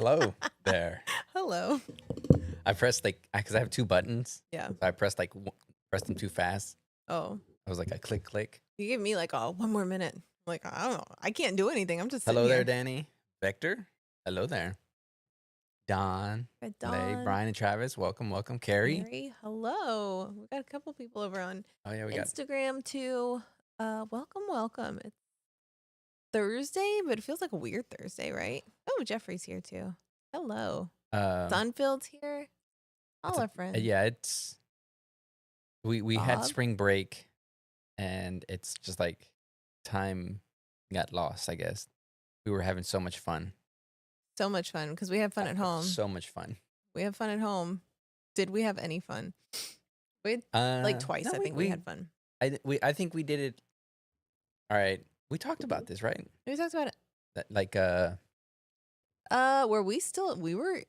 Hello there. Hello. I pressed like because I have two buttons, Yeah. so I pressed pressed them too fast. Oh, I was like a click click. you gave me like, oh, 1 more minute. I'm like, I don't know. I can't do anything. I'm just sitting Hello there, here. Danny. Vector. Hello there. Don. Red Hey, Dawn, Brian and Travis. Welcome, welcome. Carrie. Mary. Hello. We got a couple people over on Oh yeah, we got. Instagram too. Welcome, welcome. It's Thursday, but it feels like a weird Thursday, right? Oh, Jeffrey's here too. Hello. Um, Sunfield's here. it's All our friends. yeah. It's we had Bob. spring break, and it's just like time got lost. I guess we were having so much fun. So much fun because we have fun at home. So much fun. We have fun at home. Did we have any fun? We had like twice. No, I think we had fun. I think we did it. All right, we talked about this, right? We talked about it. That like Where we were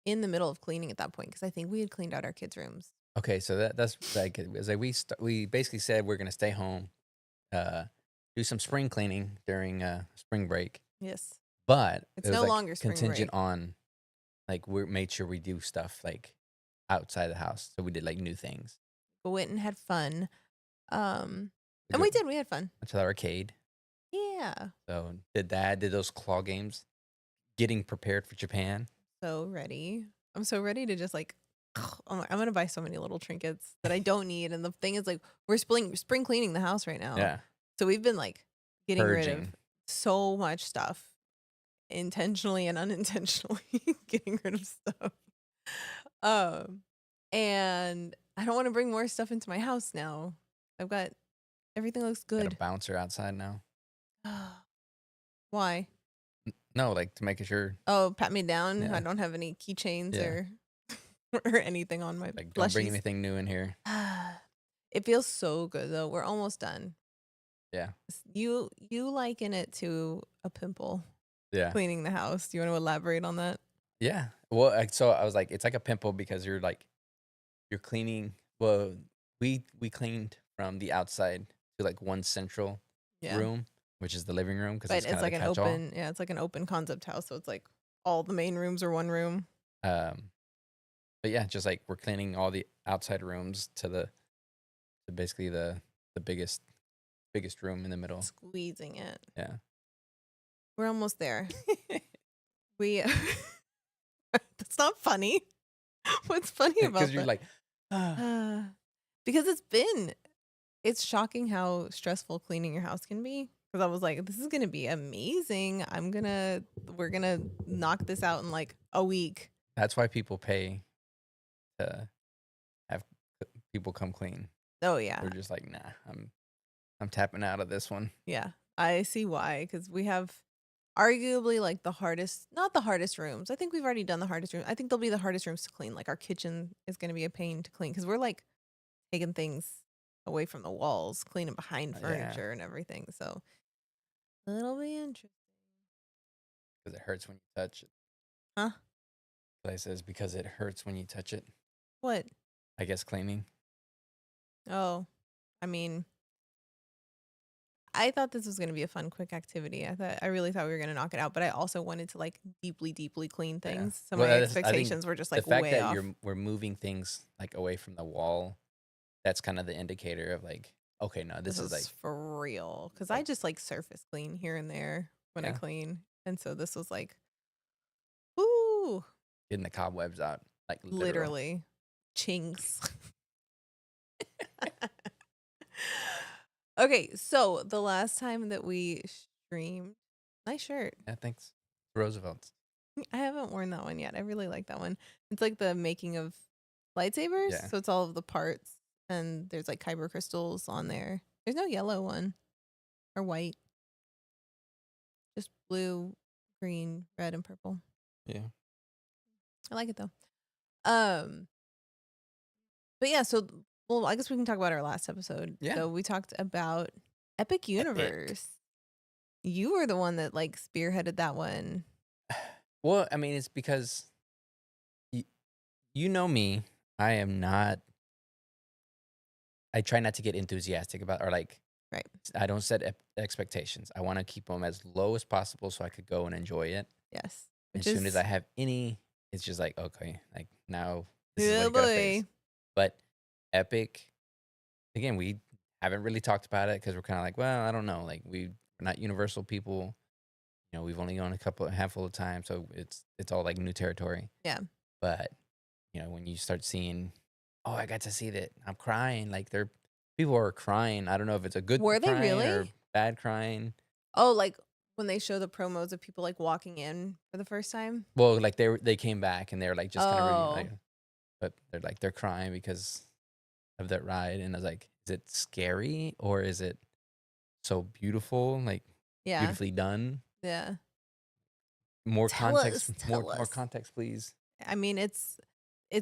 in the middle of cleaning at that point because I think we had cleaned out our kids' rooms. okay, so that's like it was like we basically said we're gonna stay home, uh, do some spring cleaning during spring break, Yes, but it's it was no like longer spring contingent break. on like we made sure we do stuff like outside the house, so we did like new things. But went and had fun. We And go we did. We had fun. to the arcade, Yeah. so did those claw games, getting prepared for Japan. So ready. I'm so ready to just like. I'm gonna buy so many little trinkets that I don't need. And the thing is, like, we're spring cleaning the house right now. Yeah, So we've been like getting rid of purging. so much stuff, intentionally and unintentionally getting rid of stuff. Um, and I don't want to bring more stuff into my house now. I've got everything looks Got a good. bouncer outside now. Why? No, like to make sure. Oh, pat me down. I Yeah, don't have any keychains yeah. or or anything on my Like don't bring plushies. anything new in here. It feels so good though. We're almost done. Yeah, You liken it to a pimple yeah. cleaning the house. Do you want to elaborate on that? Yeah. Well, so I was like, it's like a pimple because you're cleaning. Well, we cleaned from the outside to like one central Yeah. room, which is the living room, because But it's kind it's of the like an catch-all. open, yeah, it's like an open concept house. So it's like all the main rooms are one room. Um, but yeah, just like we're cleaning all the outside rooms to basically the biggest room in the middle. Squeezing it. Yeah. We're almost there. We That's not funny. What's funny about Because you're that? like, ah. Because it's shocking how stressful cleaning your house can be. Because I was like, this is gonna be amazing. We're gonna knock this out in like a week. That's why people pay to have people come clean. Oh yeah, They're just like, nah, I'm tapping out of this one. yeah. I see why. Because we have arguably like not the hardest rooms. I think we've already done the hardest room. I think they'll be the hardest rooms to clean. Like our kitchen is gonna be a pain to clean because we're like taking things away from the walls, cleaning behind Yeah, furniture and everything. So it'll be interesting. because it hurts when you touch it. Huh? It says because it hurts when you touch it. What? I guess cleaning. Oh, I mean, I thought this was going to be a fun, quick activity. I really thought we were going to knock it out, but I also wanted to like deeply, deeply clean Yeah. things. So Well, my I think expectations were just the like fact way that off. we're moving things like away from the wall, that's kind of the indicator of like, okay, no, this This is like, is for real. Cause I just like surface clean here and there when I yeah, clean. And so this was like, ooh, getting the cobwebs out, like literal. literally chinks. Okay, so the last time that we streamed, nice shirt. Yeah, thanks. Roosevelt's. I haven't worn that one yet. I really like that one. It's like the making of lightsabers. Yeah. So it's all of the parts and there's like kyber crystals on there. There's no yellow one or white. Just blue, green, red, and purple. Yeah. I like it though. Um but yeah, so well, I guess we can talk about our last episode. Yeah. So we talked about Epic Universe. You were the one that like spearheaded that one. Well, I mean, it's because you know me. I am not. I try not to get enthusiastic about or like. Right. I don't set expectations. I want to keep them as low as possible so I could go and enjoy it. Yes. As which soon as I is have any, it's just like, okay, like now this is what oh you gotta face. boy. But Epic, again, we haven't really talked about it because we're kind of like, well, I don't know. Like we're not Universal people. You know, we've only gone a handful of times, so it's all like new territory. Yeah. But you know, when you start seeing, oh, I got to see that, I'm crying. Like people are crying. I don't know if it's a good Were they crying or really? bad crying. Oh, like when they show the promos of people like walking in for the first time? Well, like they came back and they were like just kind of reviewing, Oh, like, but they're crying because of that ride, and I was like, is it scary or is it so beautiful, like yeah. beautifully done? Yeah. More Tell context, us, tell more us. context, please. I mean, it's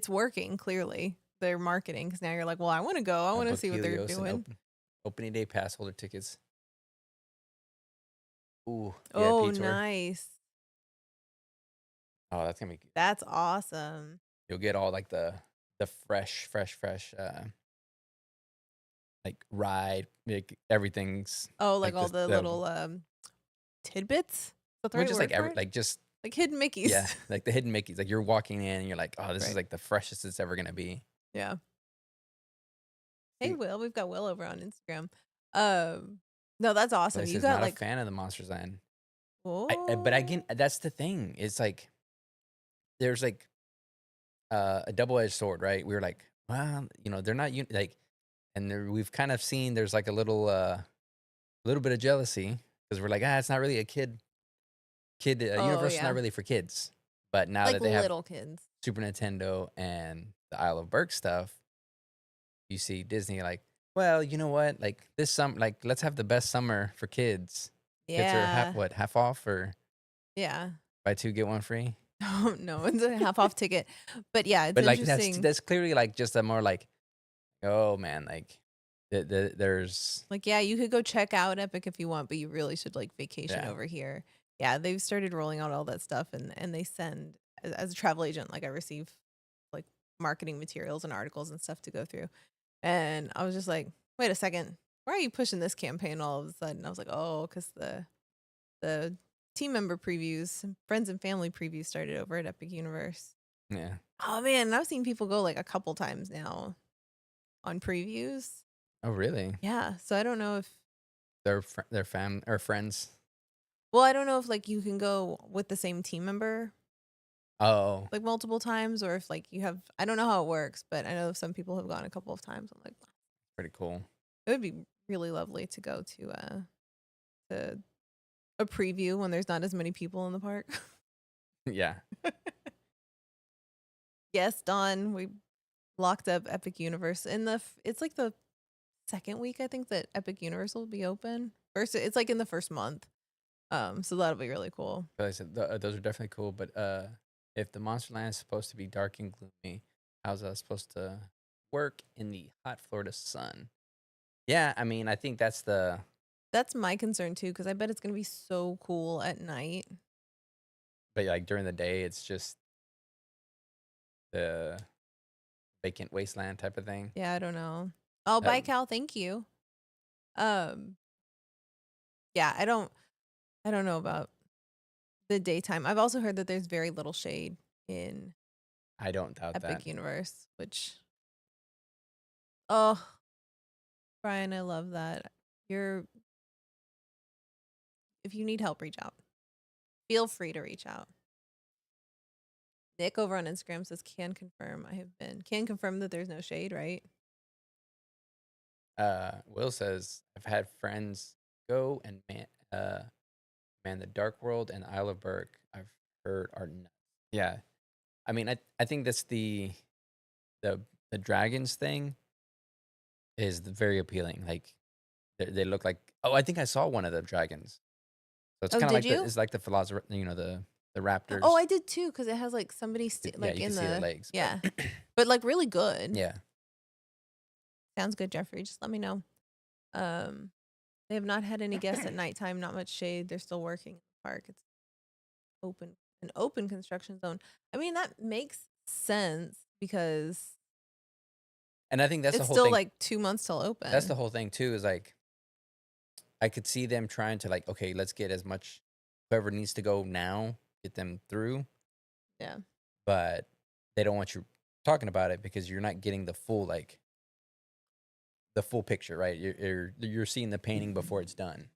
working clearly. Their marketing because now you're like, well, I want to go. I I want to booked see what they're Helios and doing. opening day pass holder tickets. Ooh, Oh, VIP tour. nice. Oh, that's gonna be. That's awesome. You'll get all like the fresh, like ride. Like everything's Oh, like like all this. the little tidbits. Is that the Well, right just word like for it? like just Like hidden yeah, Mickeys. like the hidden Mickeys. Like you're walking in and you're like, oh, this is Right. like the freshest it's ever gonna be. Yeah. Hey, See, Will. We've got Will over on Instagram. Um, no, that's awesome. Billy You says got not a like, fan of the Monsters Land. But again, oh, that's the thing. It's like there's like a double edged sword, right? We were like, well, you know, they're not like, and we've kind of seen there's like a little bit of jealousy because we're like, it's not really a kid. oh Universal's not yeah, really for kids. But now like that they have little kids. Super Nintendo and the Isle of Berk stuff, you see Disney like, well, you know what? Like this summer, like let's have the best summer for kids. Kids are Yeah, half off or yeah. buy two get one free. Oh no, it's a half off ticket. But yeah, it's But like interesting. that's clearly like just a more like, oh man, like there's Like, yeah, you could go check out Epic if you want, but you really should like vacation yeah over here. Yeah, they've started rolling out all that stuff and they send as a travel agent, like I receive like marketing materials and articles and stuff to go through. And I was just like, wait a second, why are you pushing this campaign all of a sudden? I was like, oh, because the team member previews, friends and family previews started over at Epic Universe. yeah. Oh man, and I've seen people go like a couple times now on previews. Oh really? Yeah, so I don't know if Their fam or friends. well, I don't know if like you can go with the same team member Oh, like multiple times or if like you have I don't know how it works, but I know some people have gone a couple of times. I'm like, pretty cool. it would be really lovely to go to a preview when there's not as many people in the park. Yeah. Yes, Dawn, we locked up Epic Universe in it's like the second week I think that Epic Universe will be open. First it's like in the first month. So that'll be really cool. But like I said those are definitely cool. But if the Monster Land is supposed to be dark and gloomy, how's that supposed to work in the hot Florida sun? Yeah, I mean, I think that's the. That's my concern too cuz I bet it's going to be so cool at night. But like during the day, it's just the vacant wasteland type of thing. Yeah, I don't know. Oh, bye Um, Cal, thank you. Um yeah, I don't know about the daytime. I've also heard that there's very little shade in I don't doubt that. Epic Universe, which oh, Brian, I love that. You're if you need help, reach out. Feel free to reach out. Nick over on Instagram says can confirm that there's no shade, right? Will says I've had friends go and man the Dark World and Isle of Berk. I've heard are nuts. Yeah, I mean, I think that's the the dragons thing is very appealing. Like they look like, oh, I think I saw one of the dragons. So it's Oh, kind of did like you? it's like the philosopher, you know, the Oh, raptors. I did too cuz it has like somebody Yeah, like you can in see their the legs, but yeah. But like really good. yeah, Sounds good, Jeffrey. Just let me know. Um they have not had any guests at nighttime, not much shade. They're still working in the park. It's open an open construction zone. I mean, that makes sense because and I think that's the it's whole still thing. like 2 months till That's open. the whole thing too. Is like I could see them trying to like, okay, let's get as much whoever needs to go now get them through, Yeah. but they don't want you talking about it because you're not getting the full like the full picture, right? You're seeing the painting before it's done,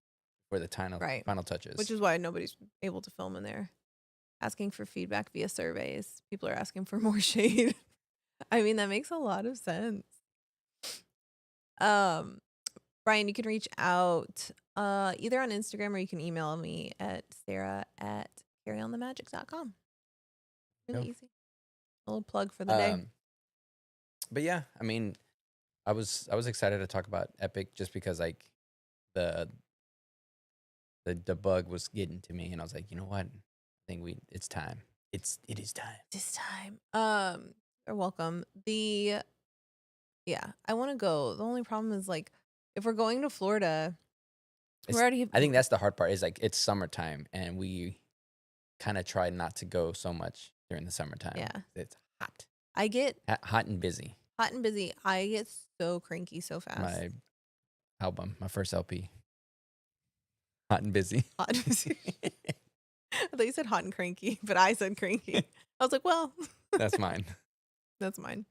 for the Right. final Which touches. is why nobody's able to film in there. Asking for feedback via surveys. People are asking for more shade. I mean, that makes a lot of sense. Um, Brian, you can reach out either on Instagram or you can email me at sarah@carryonthemagic.com. Really Go. easy. A little plug for the day. Um, but yeah, I mean, I was excited to talk about Epic just because like the the bug was getting to me, and I was like, you know what? I think it's time. It is time. This time. You're welcome. Yeah, I want to go. The only problem is like if we're going to Florida, we're It's already I think that's the hard part is like it's summertime, and we kind of try not to go so much during the summertime. yeah. It's hot, I get hot and busy. hot and busy. I get so cranky so fast. My album, my first LP, hot and busy. Hot and busy. I thought you said hot and cranky, but I said cranky. I was like, well, That's mine. that's mine.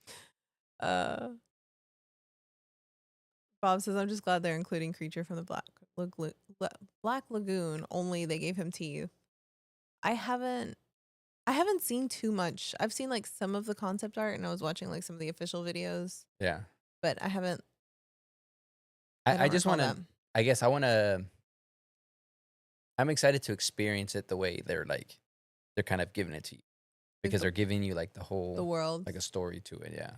Uh, Bob says, I'm just glad they're including Creature from the Black Lagoon. Only they gave him teeth. I haven't I haven't seen too much. I've seen like some of the concept art and I was watching like some of the official videos, Yeah. but I I don't just recall want that. to. I guess I want to. I'm excited to experience it the way they're kind of giving it to you Like because they're giving you like the the whole world. like a story to it. Yeah.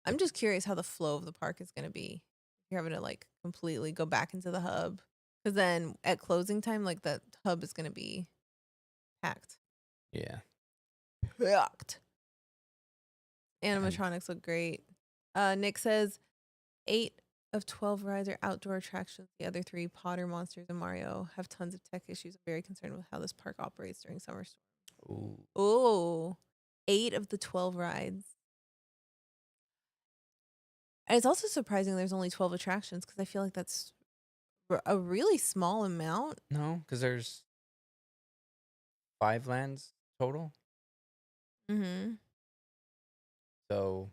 I'm just curious how the flow of the park is going to be. You're having to like completely go back into the hub because then at closing time, like the hub is going to be packed. Yeah. Packed. And Animatronics look great. Nick says 8 of 12 rides are outdoor attractions. The other 3, Potter, Monsters, and Mario, have tons of tech issues. I'm very concerned with how this park operates during summer storm. ooh, Oh, 8 of the 12 rides. And it's also surprising there's only 12 attractions because I feel like that's a really small amount. no, because there's 5 lands total, Mm-hmm. so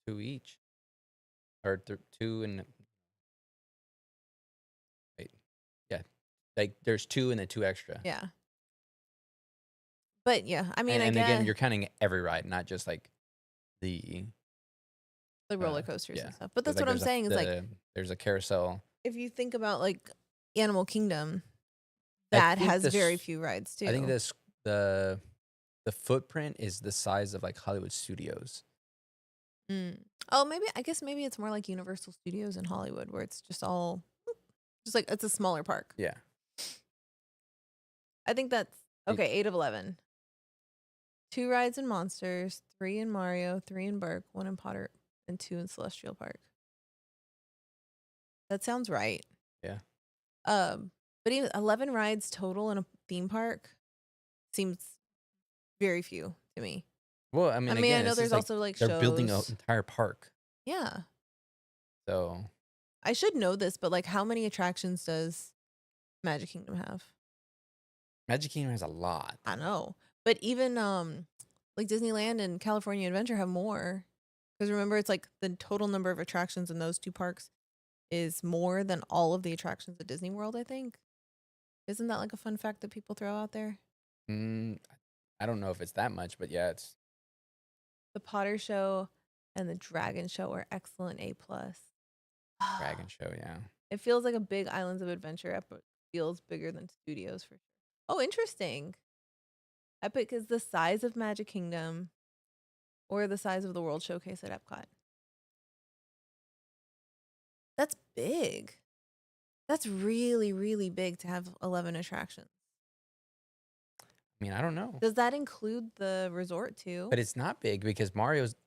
2 each or 2 and wait, yeah, like there's 2 and then 2 extra. Yeah. But yeah, I mean, And I again, guess you're counting every ride, not just like the the roller coasters yeah. and stuff. But There's that's like what I'm saying is like there's a carousel. if you think about like Animal Kingdom, I that think has very this few rides I think too. this the the footprint is the size of like Hollywood Studios. Mm. Oh, maybe it's more like Universal Studios in Hollywood where it's just all just like it's a smaller park. Yeah. I think that's It- okay, 8 of 11. 2 rides in Monsters, 3 in Mario, 3 in Burke, 1 in Potter, and 2 in Celestial Park. That sounds right. yeah. Um, but even 11 rides total in a theme park seems very few to me. Well, I mean, I again, know it's just there's like also like they're building an shows. entire park. Yeah. So I should know this, but like how many attractions does Magic Kingdom have? Magic Kingdom has a lot. I know. But even like Disneyland and California Adventure have more. Because remember it's like the total number of attractions in those 2 parks is more than all of the attractions at Disney World, I think. Isn't that like a fun fact that people throw out there? Mm, I don't know if it's that much, but yeah, it's The Potter Show and the Dragon Show are excellent A+. Dragon Show. Yeah. It feels like a big Islands of Adventure epic. Feels bigger than studios for sure. Oh, interesting. Epic is the size of Magic Kingdom or the size of the World Showcase at Epcot. That's big. That's really, really big to have 11 attractions. I don't know, Does that include the resort too? but it's not big because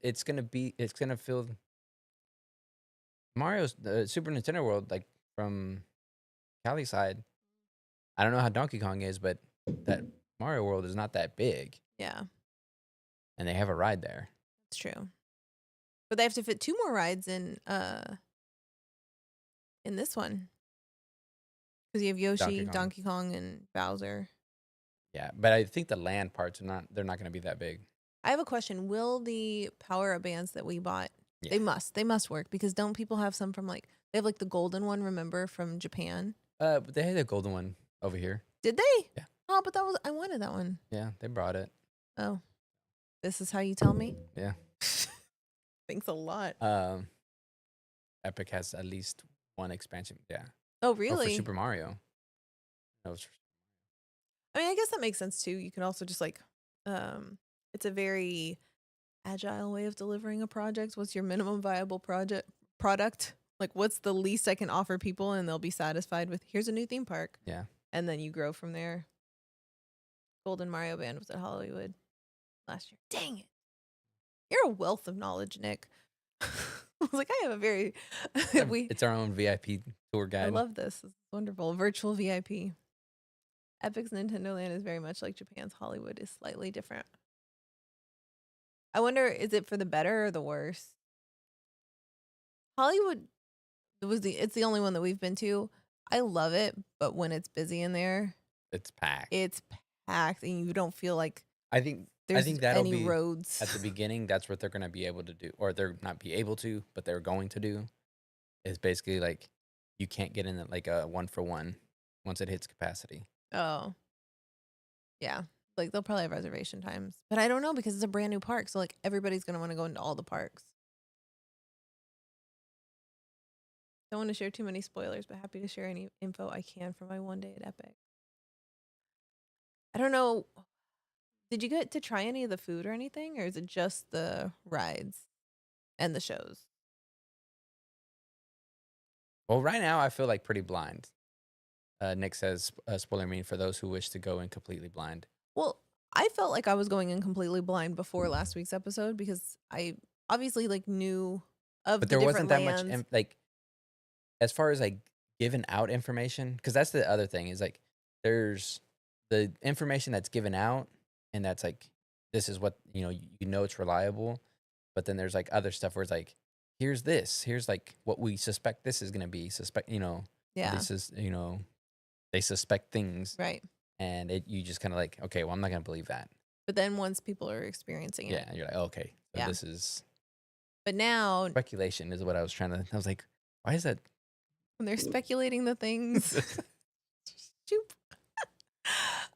it's gonna feel Mario's the Super Nintendo World like from Cali side. I don't know how Donkey Kong is, but that Mario World is not that big, Yeah, and they have a ride there. that's true. But they have to fit 2 more rides in this one. Because you have Donkey Yoshi, Kong. Donkey Kong, and Bowser. Yeah, but I think the land parts are not. They're not going to be that big. I have a question. Will the power up bands that we bought, Yeah. they must work because don't people have some from like they have like the golden one, remember, from Japan? But they had a golden one over here. Did they? Yeah. Oh, but that was I wanted that one. Yeah, they brought it. Oh, this is how you tell me? Yeah. Thanks a lot. Um, Epic has at least one expansion. Yeah. Oh, Oh, for really? Super Mario. That was I mean, I guess that makes sense too. You can also just like um it's a very agile way of delivering a project. What's your minimum viable product? Like what's the least I can offer people and they'll be satisfied with here's a new theme park. yeah. And then you grow from there. Golden Mario Band was at Hollywood last year. Dang it. You're a wealth of knowledge, Nick. I was like, I have a very we It's our own VIP tour I guide. love this. This is wonderful. Virtual VIP. Epic's Nintendo Land is very much like Japan's Hollywood is slightly different. I wonder, is it for the better or the worse? Hollywood it's the only one that we've been to. I love it, but when it's busy in there, It's packed. it's packed and you don't feel like I think I there's think that'll any be roads. at the beginning. That's what they're gonna be able to do, or they're not be able to, but they're going to do. Is basically like you can't get in it like a 1-for-1 once it hits capacity. Oh, yeah. Like they'll probably have reservation times. But I don't know because it's a brand new park, so like everybody's going to want to go into all the parks. Don't want to share too many spoilers, but happy to share any info I can for my one day at Epic. I don't know. Did you get to try any of the food or anything, or is it just the rides and the shows? Well, right now I feel like pretty blind. Nick says, spoiler me for those who wish to go in completely blind. Well, I felt like I was going in completely blind before last week's episode because I obviously like knew of But the there different wasn't that much, lands. like, as far as like given out information, because that's the other thing is like there's the information that's given out, and that's like this is what you know it's reliable, but then there's like other stuff where it's like here's this, here's like what we suspect this is gonna be suspect, Yeah, this is they suspect things, right. and you just kind of like okay, well I'm not gonna believe that. But then once people are experiencing it, Yeah, you're like, okay, so yeah. this is But now speculation is what I was trying to. I was like, why is that? when they're speculating the things, shoop.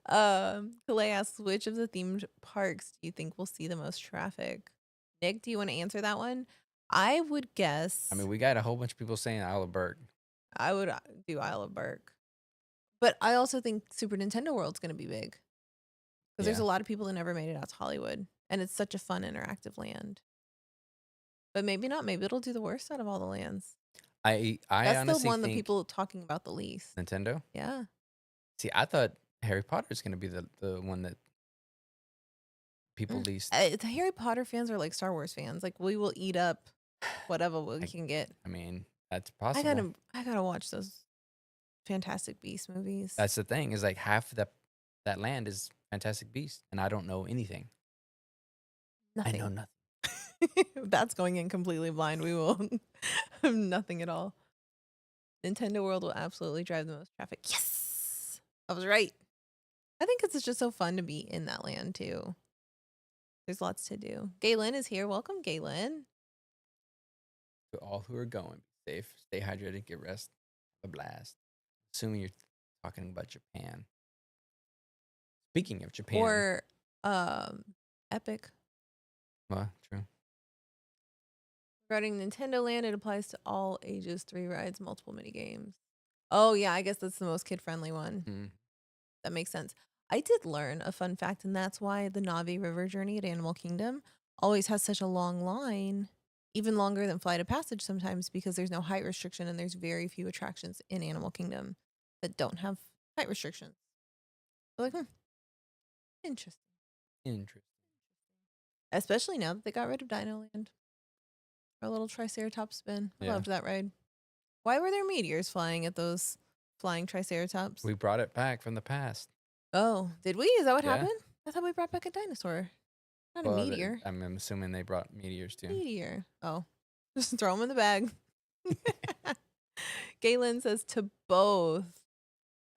Kalei asks, which of the themed parks do you think will see the most traffic? Nick, do you want to answer that one? I would I guess mean, we got a whole bunch of people saying Isle of Berg. I would do Isle of Berk. But I also think Super Nintendo World's going to be big because there's Yeah, a lot of people that never made it out to Hollywood. And it's such a fun, interactive land. But maybe not. Maybe it'll do the worst out of all the lands. I That's the honestly one that think people are talking about the least. Nintendo. Yeah. See, I thought Harry Potter is gonna be the one that people least. The Harry Potter fans are like Star Wars fans. Like we will eat up whatever we I, can get. I mean, that's I possible. gotta I gotta watch those Fantastic Beast movies. That's the thing is like half that land is Fantastic Beast, and I don't know anything. I know Nothing. nothing. That's going in completely blind. We will have nothing at all. Nintendo World will absolutely drive the most traffic. Yes, I was right. I think it's just so fun to be in that land too. There's lots to do. Galen is here. Welcome, Galen. To all who are going, be safe, stay hydrated, get rest, have a blast. Assuming you're talking about Japan. Speaking of Japan, Or Epic. well, true. Regarding Nintendo Land, it applies to all ages, 3 rides, multiple mini games. Oh yeah, I guess that's the most kid friendly one. Mm. That makes sense. I did learn a fun fact, and that's why the Navi River journey at Animal Kingdom always has such a long line, even longer than Flight of Passage sometimes, because there's no height restriction and there's very few attractions in Animal Kingdom that don't have height restrictions. So like, interesting. Interesting. Especially now that they got rid of Dino Land. Our little Triceratops spin. I Yeah. loved that ride. Why were there meteors flying at those flying Triceratops? We brought it back from the past. Oh, did we? Is that what Yeah. happened? I thought we brought back a dinosaur. Not a Well, meteor. I'm assuming they brought meteors too. Meteor. Oh, just throw them in the bag. Galen says to both.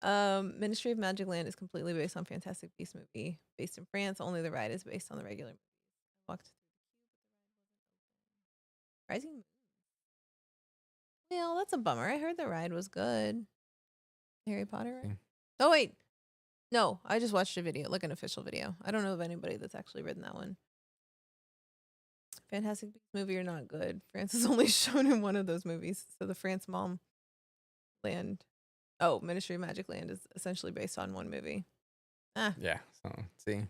Ministry of Magic Land is completely based on Fantastic Beasts movie, based in France. Only the ride is based on the regular movie. Walked through the Rising Moon. Well, that's a bummer. I heard the ride was good. Harry Potter ride. Mm. Oh wait, no, I just watched a video, like an official video. I don't know of anybody that's actually ridden that one. Fantastic Beasts movie are not good. France is only shown in one of those movies. So the France Mom Land. Oh, Ministry of Magic Land is essentially based on one movie. Ah, Yeah. So see,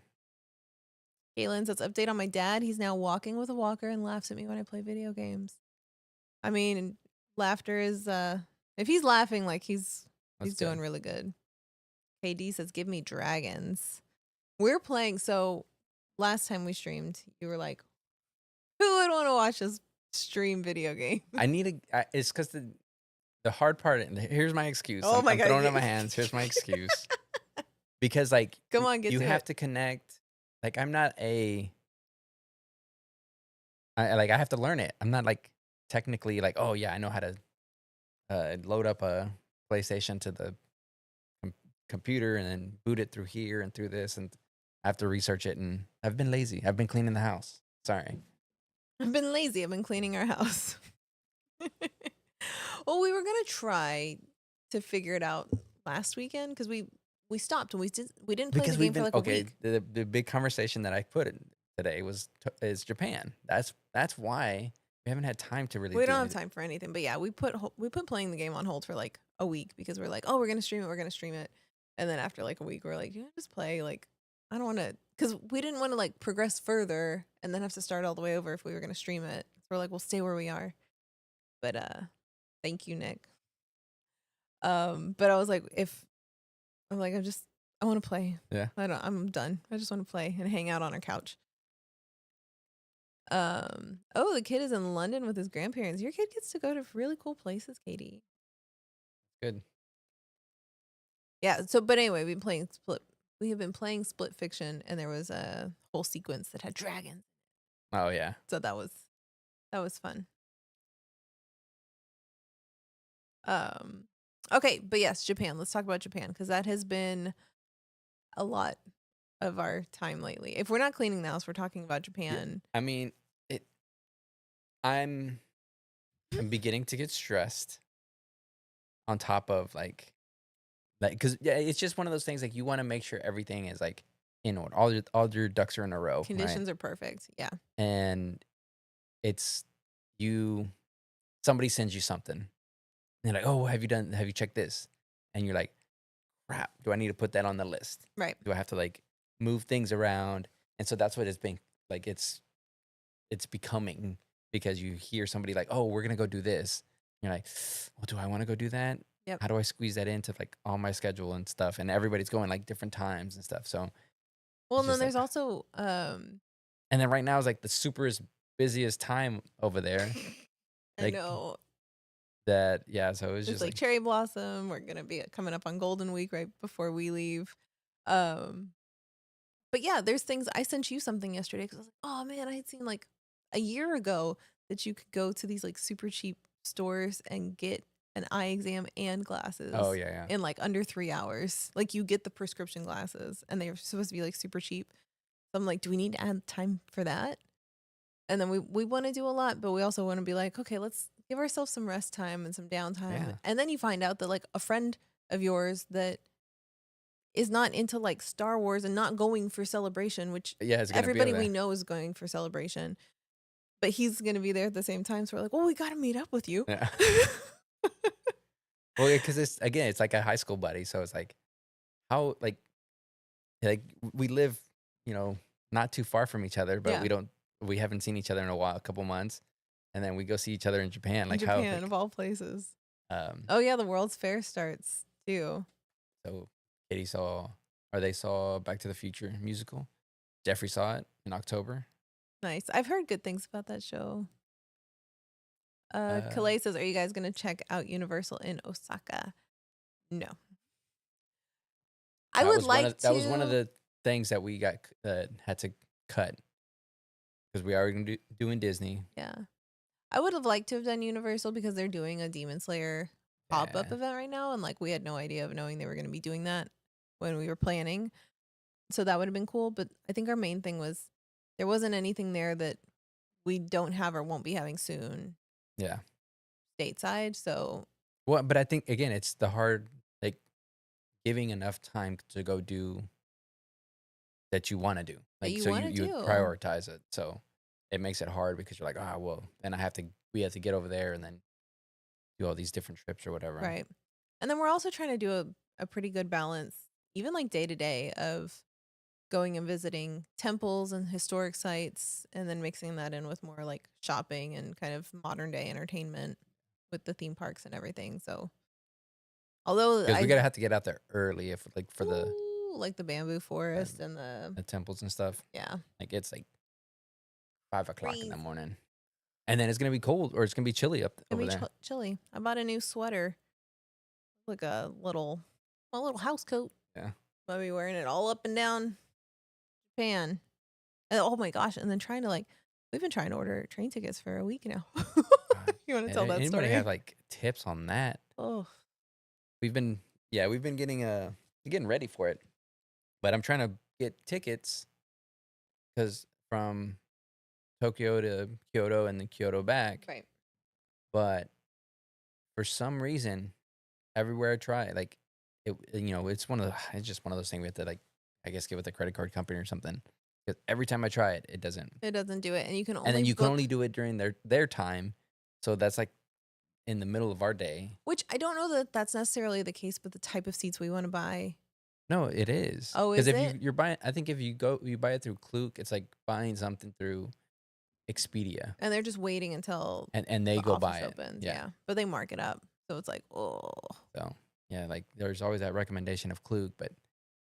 Galen says update on my dad. He's now walking with a walker and laughs at me when I play video games. I mean, laughter is if he's laughing, like that's he's good. doing really good. KD says give me dragons. We're playing so last time we streamed, you were like, who would want to watch us stream video game? I need a. It's because the hard part. And here's my excuse. Oh my I'm god. throwing it in my hands. Here's my excuse. Because like Come on, get you to have it. to connect. Like I'm not a. I have to learn it. I'm not like technically like, oh yeah, I know how to load up a PlayStation to the com- computer and then boot it through here and through this, and I have to research it. And I've been lazy. I've been cleaning the house. Sorry. I've been lazy. I've been cleaning our house. Well, we were gonna try to figure it out last weekend because we stopped and we didn't play the Because we've game for been like a okay. week. The big conversation that I put in today is Japan. That's why we haven't had time to really We do don't have anything. time for anything. But yeah, we put playing the game on hold for like a week because we're like, oh, we're gonna stream it. We're gonna stream it. And then after like a week, we're like, you know, just play. Like, I don't want to, because we didn't want to like progress further and then have to start all the way over if we were gonna stream it. So we're like, we'll stay where we are. But thank you, Nick. But I was like, if I'm like, I want to play. Yeah. I'm done. I just want to play and hang out on our couch. Oh, the kid is in London with his grandparents. Your kid gets to go to really cool places, Katie. Good. Yeah. So, but anyway, we've been playing Split. We have been playing Split Fiction, and there was a whole sequence that had dragons. Oh yeah. So that was fun. Um, okay, but yes, Japan. Let's talk about Japan because that has been a lot of our time lately. If we're not cleaning the house, we're talking about Yeah. Japan. I mean, it. I'm I'm beginning to get stressed on top of like because yeah, it's just one of those things like you want to make sure everything is like in order. All your ducks are in a row, right? Conditions are perfect. Yeah. And it's you somebody sends you something. And they're like, "Oh, have you checked this?" And you're like, "Crap, do I need to put that on the list? Right. Do I have to like move things around?" And so that's what it's been like it's becoming because you hear somebody like, "Oh, we're going to go do this." You're like, "Well, do I want to go do that? Yep. How do I squeeze that into like all my schedule and stuff?" And everybody's going like different times and stuff. So Well, it's and then just like there's also and then right now is like the superest busiest time over there. I Like know that, yeah. So it was there's just like like, cherry blossom. We're gonna be coming up on Golden Week right before we leave. Um, but yeah, there's things. I sent you something yesterday because I was like, oh man, I had seen like a year ago that you could go to these like super cheap stores and get an eye exam and oh glasses yeah, yeah, in like under 3 hours. Like you get the prescription glasses and they're supposed to be like super cheap. So I'm like, do we need to add time for that? And then we want to do a lot, but we also want to be like, okay, let's give ourselves some rest time and some downtime. yeah, And then you find out that like a friend of yours that is not into like Star Wars and not going for celebration, which yeah. It's gonna be over everybody we there. know is going for celebration, but he's going to be there at the same time. So we're like, well, we got to meet up with you. Yeah. Well, because it's again, it's like a high school buddy. So it's like how like we live, not too far from each other, but Yeah, we haven't seen each other in a while, a couple months, and then we go see each other in Japan. in Like how Japan like of all places. um. Oh yeah, the World's Fair starts too. So Katie saw, or they saw Back to the Future musical. Jeffrey saw it in October. Nice. I've heard good things about that show. Uh, Kalei says, "Are you guys gonna check out Universal in Osaka?" No, I would like that was one of to. the things that we got had to cut because we are doing Disney. Yeah, I would have liked to have done Universal because they're doing a Demon Slayer pop-up Yeah. event right now, and, like, we had no idea of knowing they were gonna be doing that when we were planning. So that would've been cool, but I think our main thing was there wasn't anything there that we don't have or won't be having soon Yeah. stateside, so Well, but I think again, it's the hard like giving enough time to go do that you wanna do. that Like, you so wanna you would do. prioritize it. So it makes it hard because you're like, "Ah, well, then we have to get over there and then do all these different trips or whatever." Right. And then we're also trying to do a pretty good balance, even, like, day to day of going and visiting temples and historic sites, and then mixing that in with more, like, shopping and kind of modern day entertainment with the theme parks and everything, so although Because we I gotta have to get out there early if like for ooh, like the bamboo the forest and the the temples and stuff. yeah. Like, it's like 5 o'clock in the Freeze. morning. And then it's gonna be cold or it's gonna be chilly up Gonna over be there. chilly. I bought a new sweater, like a little house coat. Yeah. I'll be wearing it all up and down Japan. And, oh my gosh, and then trying to, like we've been trying to order train tickets for a week now. You wanna tell that Anybody have, story? like, tips on that? Oh, We've been yeah, we've been getting ready for it, but I'm trying to get tickets because from Tokyo to Kyoto and then Kyoto back, right. but for some reason, everywhere I try, like, it's just one of those things we have to, like, I guess, get with a credit card company or something. 'Cause every time I try it, it doesn't. It doesn't do it, and you can And only then you can book only do it during their time, so that's, like, in the middle of our day. which I don't know that that's necessarily the case, but the type of seats we wanna buy. No, it is Oh, because is if it? you're buying I think if you buy it through Klook, it's like buying something through Expedia, And they're just waiting until and they the go buy office it. opens, Yeah. yeah, but they mark it up, so it's like, oh, So, yeah, like, there's always that recommendation of Klook, but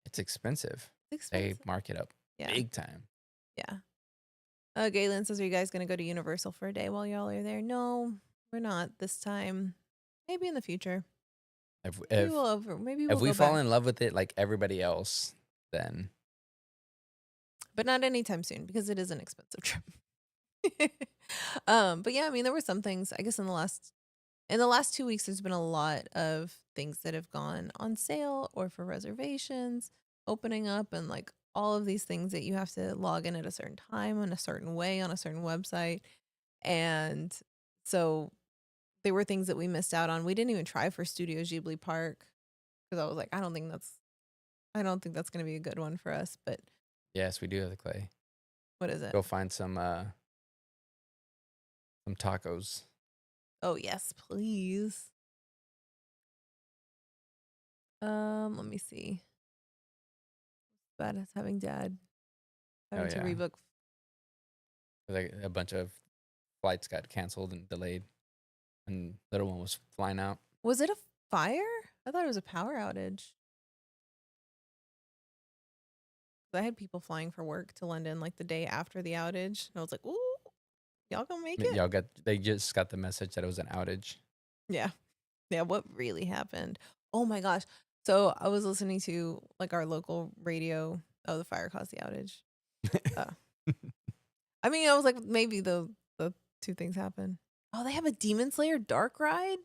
it's expensive. it's They expensive. mark it up Yeah, big time. yeah. Galen says, "Are you guys gonna go to Universal for a day while y'all are there?" No, we're not this time. Maybe in the future. If Maybe if maybe if we'll we go fall back, in love with it like everybody else, then but not anytime soon because it is an expensive trip. But yeah, I mean, there were some things. I guess in the last 2 weeks, there's been a lot of things that have gone on sale or for reservations, opening up, and like all of these things that you have to log in at a certain time in a certain way on a certain website, and so they were things that we missed out on. We didn't even try for Studio Ghibli Park because I was like, I don't think that's gonna be a good one for us. But yes, we do have the clay. what is it? Go find some tacos. Oh yes, please. Let me see. Bad as having dad Oh, having to yeah. rebook. Like, a bunch of flights got canceled and delayed, and little one was flying out. Was it a fire? I thought it was a power outage. I had people flying for work to London like the day after the outage, and I was like, "Ooh, y'all gonna make it?" They just got the message that it was an outage. Yeah, yeah. What really happened? Oh my gosh! So I was listening to like our local radio. Oh, the fire caused the outage. Uh, I mean, I was like, maybe the two things happen. Oh, they have a Demon Slayer dark ride.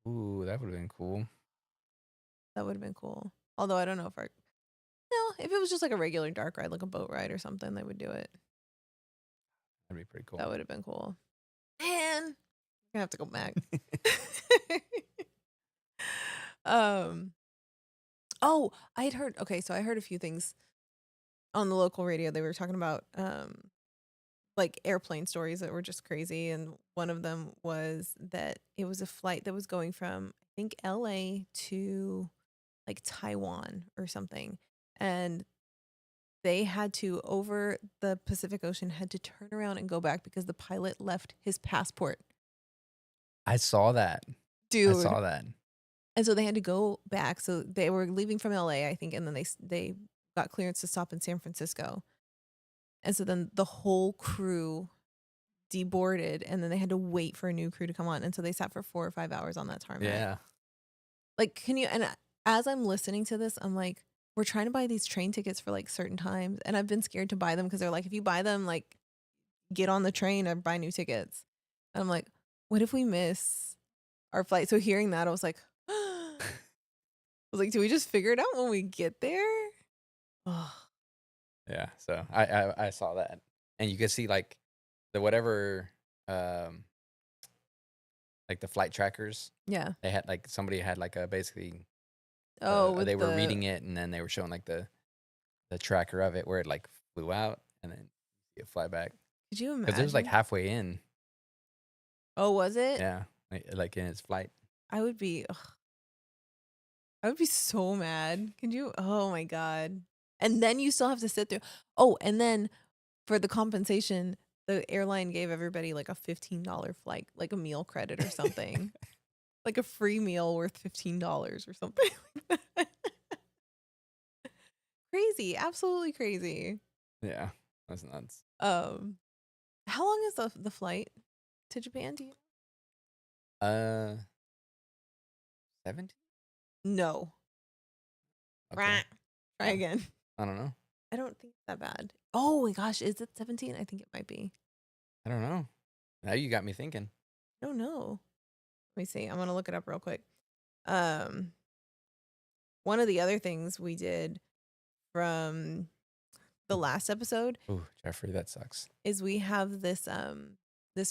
Ooh, that would've been cool. That would have been cool. Although I don't know if I no, if it was just like a regular dark ride, like a boat ride or something, they would do it. That'd be pretty That cool. would have been cool. Man, gonna have to go back. um. Oh, I had heard. Okay, so I heard a few things on the local radio. They were talking about like airplane stories that were just crazy, and one of them was that it was a flight that was going from I think L.A. to like Taiwan or something, and they had to over the Pacific Ocean had to turn around and go back because the pilot left his passport. I saw that. I Dude. saw that. And so they had to go back. So they were leaving from LA, I think, and then they got clearance to stop in San Francisco. And so then the whole crew deboarded, and then they had to wait for a new crew to come on. And so they sat for 4 or 5 hours on that tarmac. Yeah. Like, can you? And as I'm listening to this, I'm like, we're trying to buy these train tickets for like certain times, and I've been scared to buy them because they're like, if you buy them, like, get on the train or buy new tickets. And I'm like, what if we miss? our flight. So hearing that, I was like, I was like, do we just figure it out when we get there? Oh, Yeah, so I saw that, and you could see, like, the whatever, um, like, the flight trackers, yeah. they had, like somebody had, like, a basically, Oh, with they were the reading it, and then they were showing, like, the tracker of it where it, like, flew out, and then it fly back could you because it was, like, imagine? halfway in. Oh, was it? Yeah, like, in its flight. I would be I would be so mad. Could you oh my god. And then you still have to sit there. Oh, and then for the compensation, the airline gave everybody like a $15 flight, like a meal credit or something. Like a free meal worth $15 or something like that. Crazy, absolutely crazy. Yeah, that's nuts. Um, how long is the flight to Japan? Do you Uh, 17? No. Okay. Rah. Try Oh, again. I don't know. I don't think it's that bad. Oh my gosh, is it 17? I think it might be. I don't know. Now you got me thinking. I don't know. Let me see. I'm gonna look it up real quick. Um, one of the other things we did from the last episode Ooh, Jeffrey, that sucks. is we have this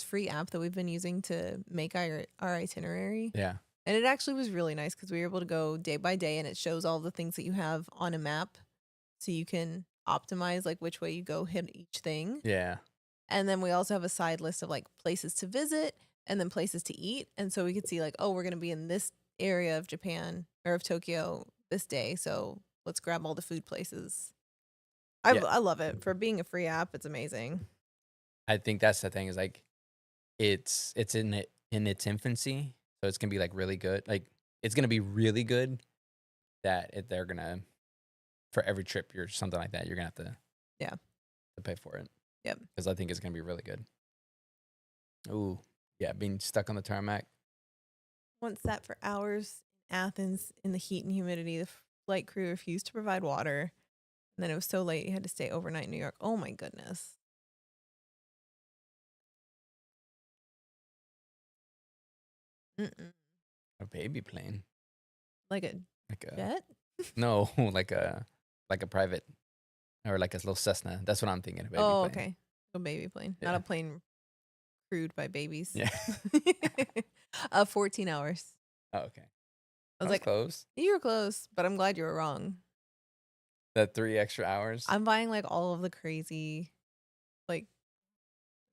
free app that we've been using to make our itinerary. Yeah. And it actually was really nice because we were able to go day by day and it shows all the things that you have on a map so you can optimize like which way you go hit each thing. Yeah. And then we also have a side list of like places to visit and then places to eat. And so we could see like, oh, we're going to be in this area of Japan or of Tokyo this day. So let's grab all the food places. Yeah. I love it. For being a free app, it's amazing. I think that's the thing is, like, it's in its infancy, so it's gonna be, like, really good. Like, it's gonna be really good that they're gonna for every trip you're something like that, you're gonna have Yeah. to pay for it Yep. because I think it's gonna be really good. Ooh, yeah, being stuck on the tarmac. Once sat for hours in Athens in the heat and humidity. The flight crew refused to provide water. And then it was so late you had to stay overnight in New York. Oh my goodness. Mm-mm. A baby plane. Like a Like a jet? no, like a private or like a little Cessna. That's what I'm thinking, a baby Oh, plane. okay. A baby plane, not a Yeah. plane crewed by babies. Yeah. 14 hours. Oh, okay. I was That was like, close. you were close, but I'm glad you were wrong. The 3 extra hours. I'm buying like all of the crazy, like,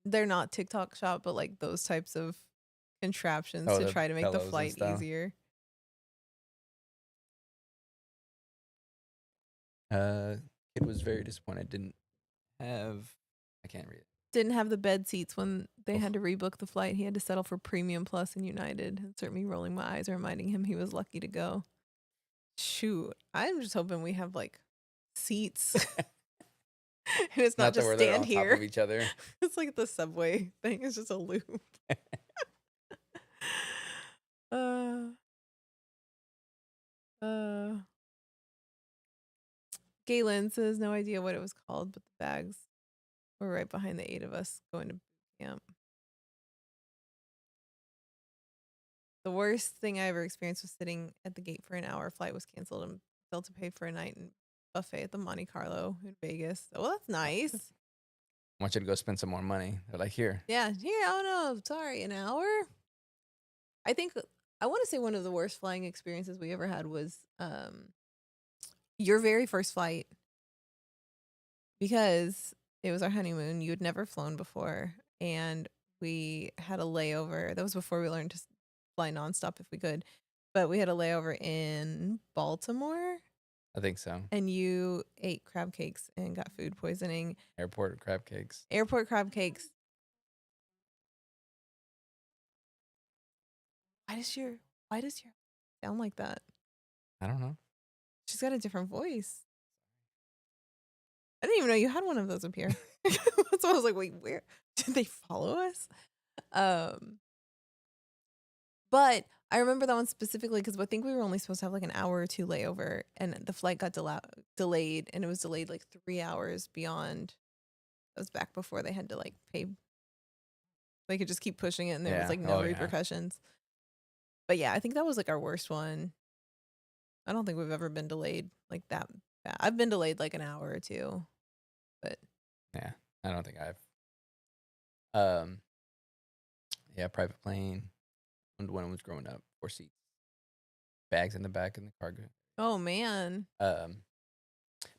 they're not TikTok shop, but like those types of contraptions Oh, to the try to make the pillows and flight stuff. easier. Uh, Kid was very disappointed, didn't have I can't read it. Didn't have the bed seats when they Oh, had to rebook the flight. He had to settle for Premium Plus and United. Insert me rolling my eyes, reminding him he was lucky to go. Shoot, I'm just hoping we have like seats and it's not not that just we're there stand on top of here. each other. It's like the subway thing. It's just a loop. Uh, uh. Galen says no idea what it was called, but the bags were right behind the 8 of us going to boot camp. The worst thing I ever experienced was sitting at the gate for an hour. Flight was canceled and still to pay for a night in buffet at the Monte Carlo in Vegas. Oh, well, that's nice. I want you to go spend some more money. They're like, "Here." Yeah, here. Oh no, sorry, an hour. I think I want to say one of the worst flying experiences we ever had was your very first flight because it was our honeymoon. You had never flown before, and we had a layover. That was before we learned to fly nonstop if we could. But we had a layover in Baltimore, I think so. and you ate crab cakes and got food poisoning. Airport crab cakes. Airport crab cakes. Why does your why does your sound like that? I don't know. She's got a different voice. I didn't even know you had one of those up here. So I was like, wait, where did they follow us? Um, but I remember that one specifically because I think we were only supposed to have like an hour or two layover, and the flight got delayed, and it was delayed like 3 hours beyond. That was back before they had to like pay. They could just keep pushing it, and there was Yeah. like no Oh, yeah. repercussions. But yeah, I think that was like our worst one. I don't think we've ever been delayed like that bad. I've been delayed like an hour or two, but Yeah, I don't think I've. Um, yeah, private plane. When I was growing up, 4 seats, bags in the back in the cargo. oh man. Um,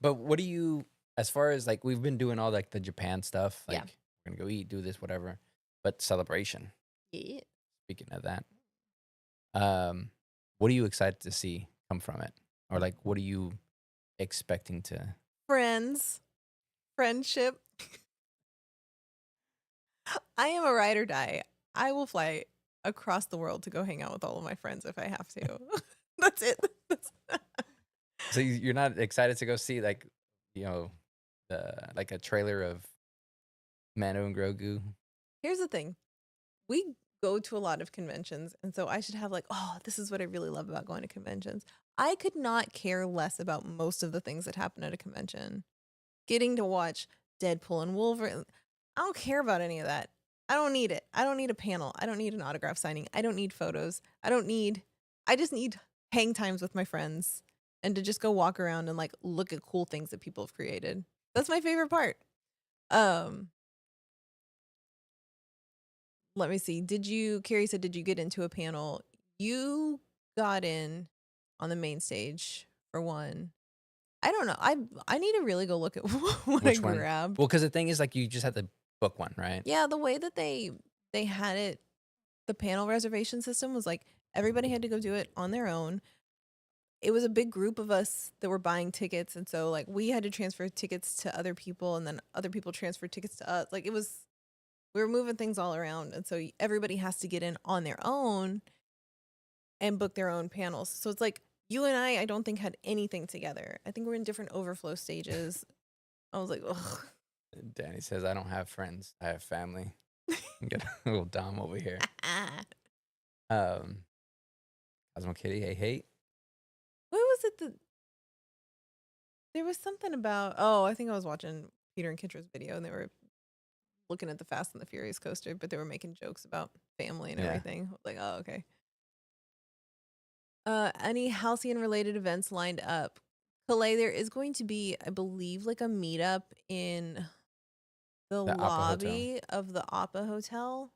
but what do you, as far as like we've been doing all like the Japan stuff, Yeah. like we're gonna go eat, do this, whatever. But celebration. Yeah. Speaking of that, um, what are you excited to see come from it, or like what are you expecting to? Friends, friendship. I am a ride or die. I will fly across the world to go hang out with all of my friends if I have to. That's it. So you're not excited to go see like, you know, the like a trailer of Mano and Grogu? Here's the thing. We go to a lot of conventions, and so I should have like, oh, this is what I really love about going to conventions. I could not care less about most of the things that happen at a convention. Getting to watch Deadpool and Wolverine, I don't care about any of that. I don't need it. I don't need a panel. I don't need an autograph signing. I don't need photos. I just need hang times with my friends and to just go walk around and like look at cool things that people have created. That's my favorite part. Um, Let me see. Carrie said, did you get into a panel? You got in on the main stage for one. I don't know. I need to really go look at what I Which one? grabbed. Well, because the thing is, like, you just have to book one, right? Yeah, the way that they had it, the panel reservation system was like everybody had to go do it on their own. It was a big group of us that were buying tickets, and so like we had to transfer tickets to other people, and then other people transferred tickets to us. Like we were moving things all around, and so everybody has to get in on their own and book their own panels. So it's like you and I don't think had anything together. I think we're in different overflow stages. I was like, ugh. Danny says, I don't have friends. I have family. Get a little Dom over here. Um, Cosmo Kitty, hey, hey. What was it that there was something about? Oh, I think I was watching Peter and Kitra's video, and they were looking at the Fast and the Furious coaster, but they were making jokes about family and Yeah, everything. I was like, oh, okay. Any halcyon related events lined up? Calais, there is going to be, I believe, like a meetup in the the Appa Hotel. lobby of the Appa Hotel,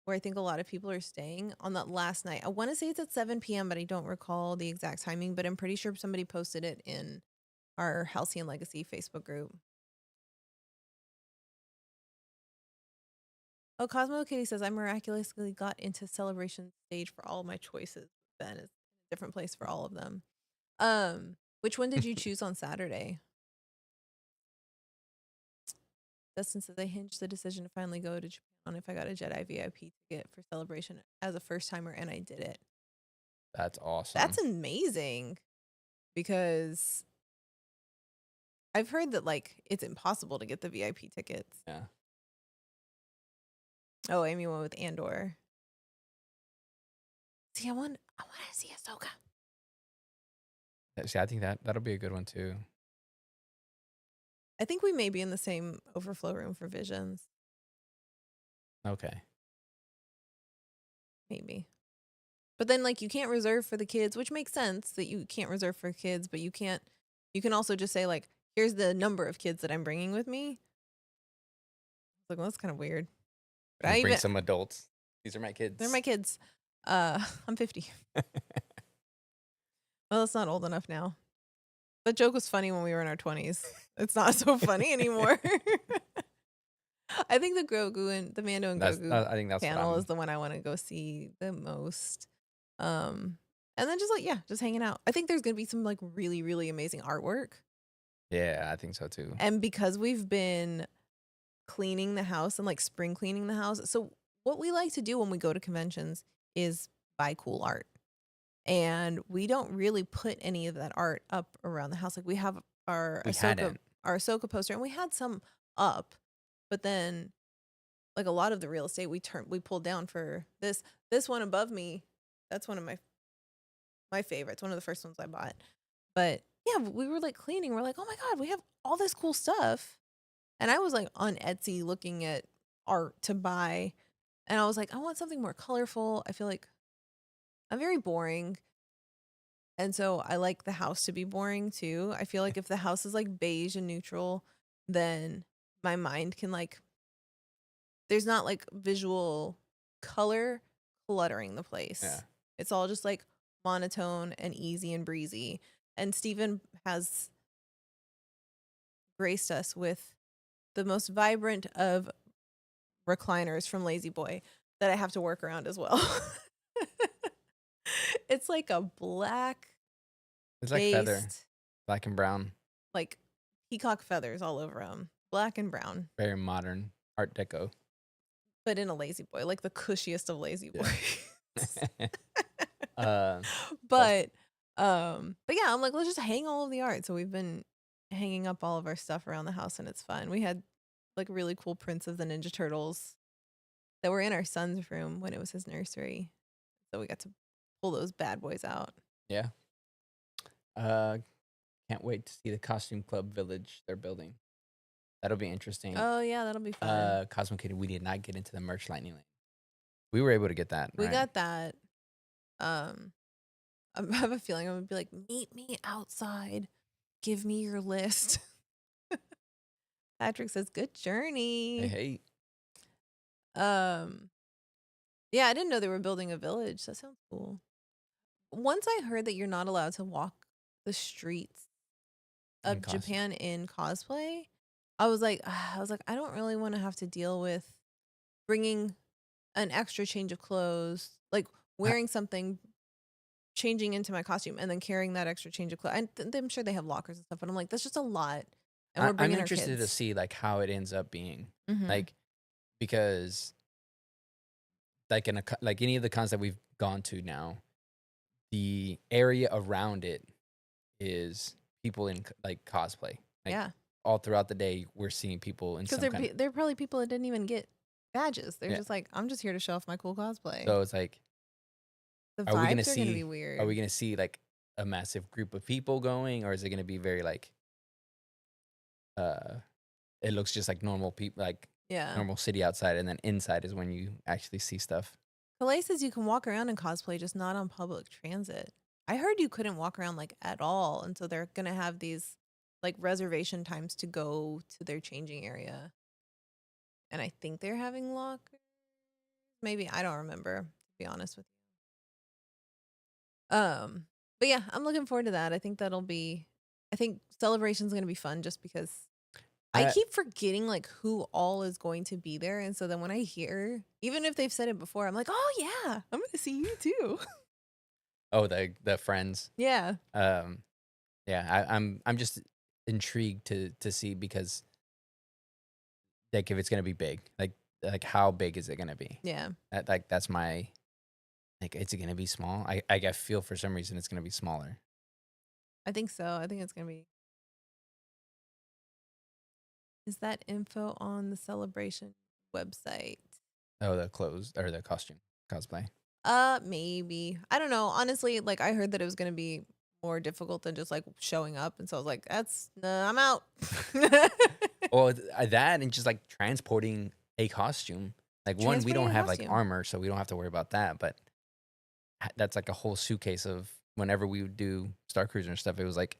where I think a lot of people are staying on that last night. I want to say it's at 7 p.m., but I don't recall the exact timing, but I'm pretty sure somebody posted it in our Halcyon Legacy Facebook group. Oh, Cosmo Kitty says I miraculously got into celebration stage for all of my choices. Ben is a different place for all of them. Which one did you choose on Saturday? Dustin says I hinged the decision to finally go to Japan if I got a Jedi VIP ticket for celebration as a first timer, and I did it. That's That's awesome. amazing because I've heard that like it's impossible to get the VIP tickets. Yeah. Oh, Amy went with Andor. See, I want to see Ahsoka. See, I think that'll be a good one too. I think we may be in the same overflow room for Visions. Okay. Maybe. But then like you can't reserve for the kids, which makes sense that you can't reserve for kids, but you can also just say like here's the number of kids that I'm bringing with me. It's like, well, that's kind of weird. But Just bring some adults. These are my they're kids. my kids. I'm 50. Well, it's not old enough now. That joke was funny when we were in our 20s. It's not so funny anymore. I think the Mando and That's Grogu I think that's what panel is I'm. the one I want to go see the most. And then just like yeah, just hanging out. I think there's gonna be some like really really amazing artwork. Yeah, I think so too. And because we've been cleaning the house and like spring cleaning the house, so what we like to do when we go to conventions is buy cool art. And we don't really put any of that art up around the house. Like we have We hadn't. Our Ahsoka poster, and we had some up, but then like a lot of the real estate we pulled down for this one above me. That's one of my favorites. One of the first ones I bought. But yeah, we were like cleaning. We're like, oh my god, we have all this cool stuff. And I was like on Etsy looking at art to buy, and I was like, I want something more colorful. I'm very boring, and so I like the house to be boring too. I feel like if the house is like beige and neutral, then my mind can like there's not like visual color cluttering the Yeah. place. It's all just like monotone and easy and breezy. And Steven has graced us with the most vibrant of recliners from Lazy Boy that I have to work around as well. It's like a black It's like feather, based, black and brown, like peacock feathers all over them, black and brown, very modern Art Deco. but in a Lazy Boy, like the cushiest of Lazy Yeah. Boys. uh, that's but but yeah, I'm like, let's just hang all of the art. So we've been hanging up all of our stuff around the house and it's fun. We had like really cool prints of the Ninja Turtles that were in our son's room when it was his nursery. So we got to pull those bad boys out. yeah. Uh, can't wait to see the costume club village they're building. That'll be interesting. Oh yeah, that'll be fun. Cosmo Kitty, we did not get into the merch lightning lane. We were able to get that, We right? got that. Um I have a feeling I'm gonna be like, meet me outside. Give me your list. Patrick says, good Hey, journey. hey. Um yeah, I didn't know they were building a village. That sounds cool. Once I heard that you're not allowed to walk the streets In of costume. Japan in cosplay, I was like, I don't really want to have to deal with bringing an extra change of clothes, like I, wearing something, changing into my costume, and then carrying that extra change of clothes. I'm sure they have lockers and stuff, but I'm like, that's just a lot. And we're I'm bringing our interested to kids. see like how it ends up being, Hmm. like because like like any of the cons that we've gone to now, the area around it is people in like cosplay. Like Yeah, all throughout the day, we're seeing people in because some kind of they're probably people that didn't even get badges. They're yeah. just like, I'm just here to show off my cool cosplay. So it's like, The are we gonna vibes are gonna be see? Are we weird. gonna see like a massive group of people going, or is it gonna be very like uh it looks just like normal people, like Yeah. normal city outside, and then inside is when you actually see stuff. Calais says you can walk around in cosplay, just not on public transit. I heard you couldn't walk around like at all, and so they're gonna have these like reservation times to go to their changing area. And I think they're having lockers. Maybe I don't remember, to be honest with you. But yeah, I'm looking forward to that. I think celebration's gonna be fun just because I I keep forgetting like who all is going to be there. And so then when I hear, even if they've said it before, I'm like, oh yeah, I'm gonna see you too. oh, the friends. Yeah. Um, yeah, I'm just intrigued to see because like if it's gonna be big, like how big is it gonna be? Yeah. Like that's my like is it gonna be small? I feel for some reason it's gonna be smaller. I think so. I think it's gonna be. Is that info on the celebration website? Oh, the clothes or the costume cosplay. Maybe. I don't know. Honestly, like I heard that it was gonna be more difficult than just like showing up, and so I was like, "That's nah, I'm out." Well, that and just like transporting a costume. Like one, we Transporting don't a have like costume. armor, so we don't have to worry about that. But that's like a whole suitcase of whenever we would do Star Cruiser and stuff. It was like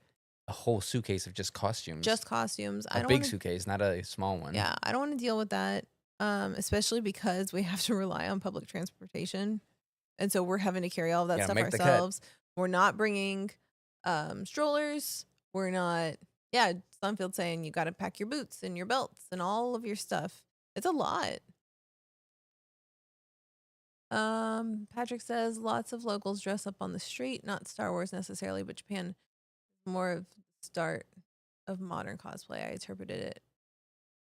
a whole suitcase of just costumes, Just costumes. a I don't big want to. suitcase, not a small one. Yeah, I don't want to deal with that. Especially because we have to rely on public transportation, and so we're having to carry all of that Yeah, stuff make the cut. ourselves. We're not bringing strollers. We're not. Yeah, Sunfield saying you got to pack your boots and your belts and all of your stuff. It's a lot. Patrick says lots of locals dress up on the street, not Star Wars necessarily, but Japan more of the start of modern cosplay. I interpreted it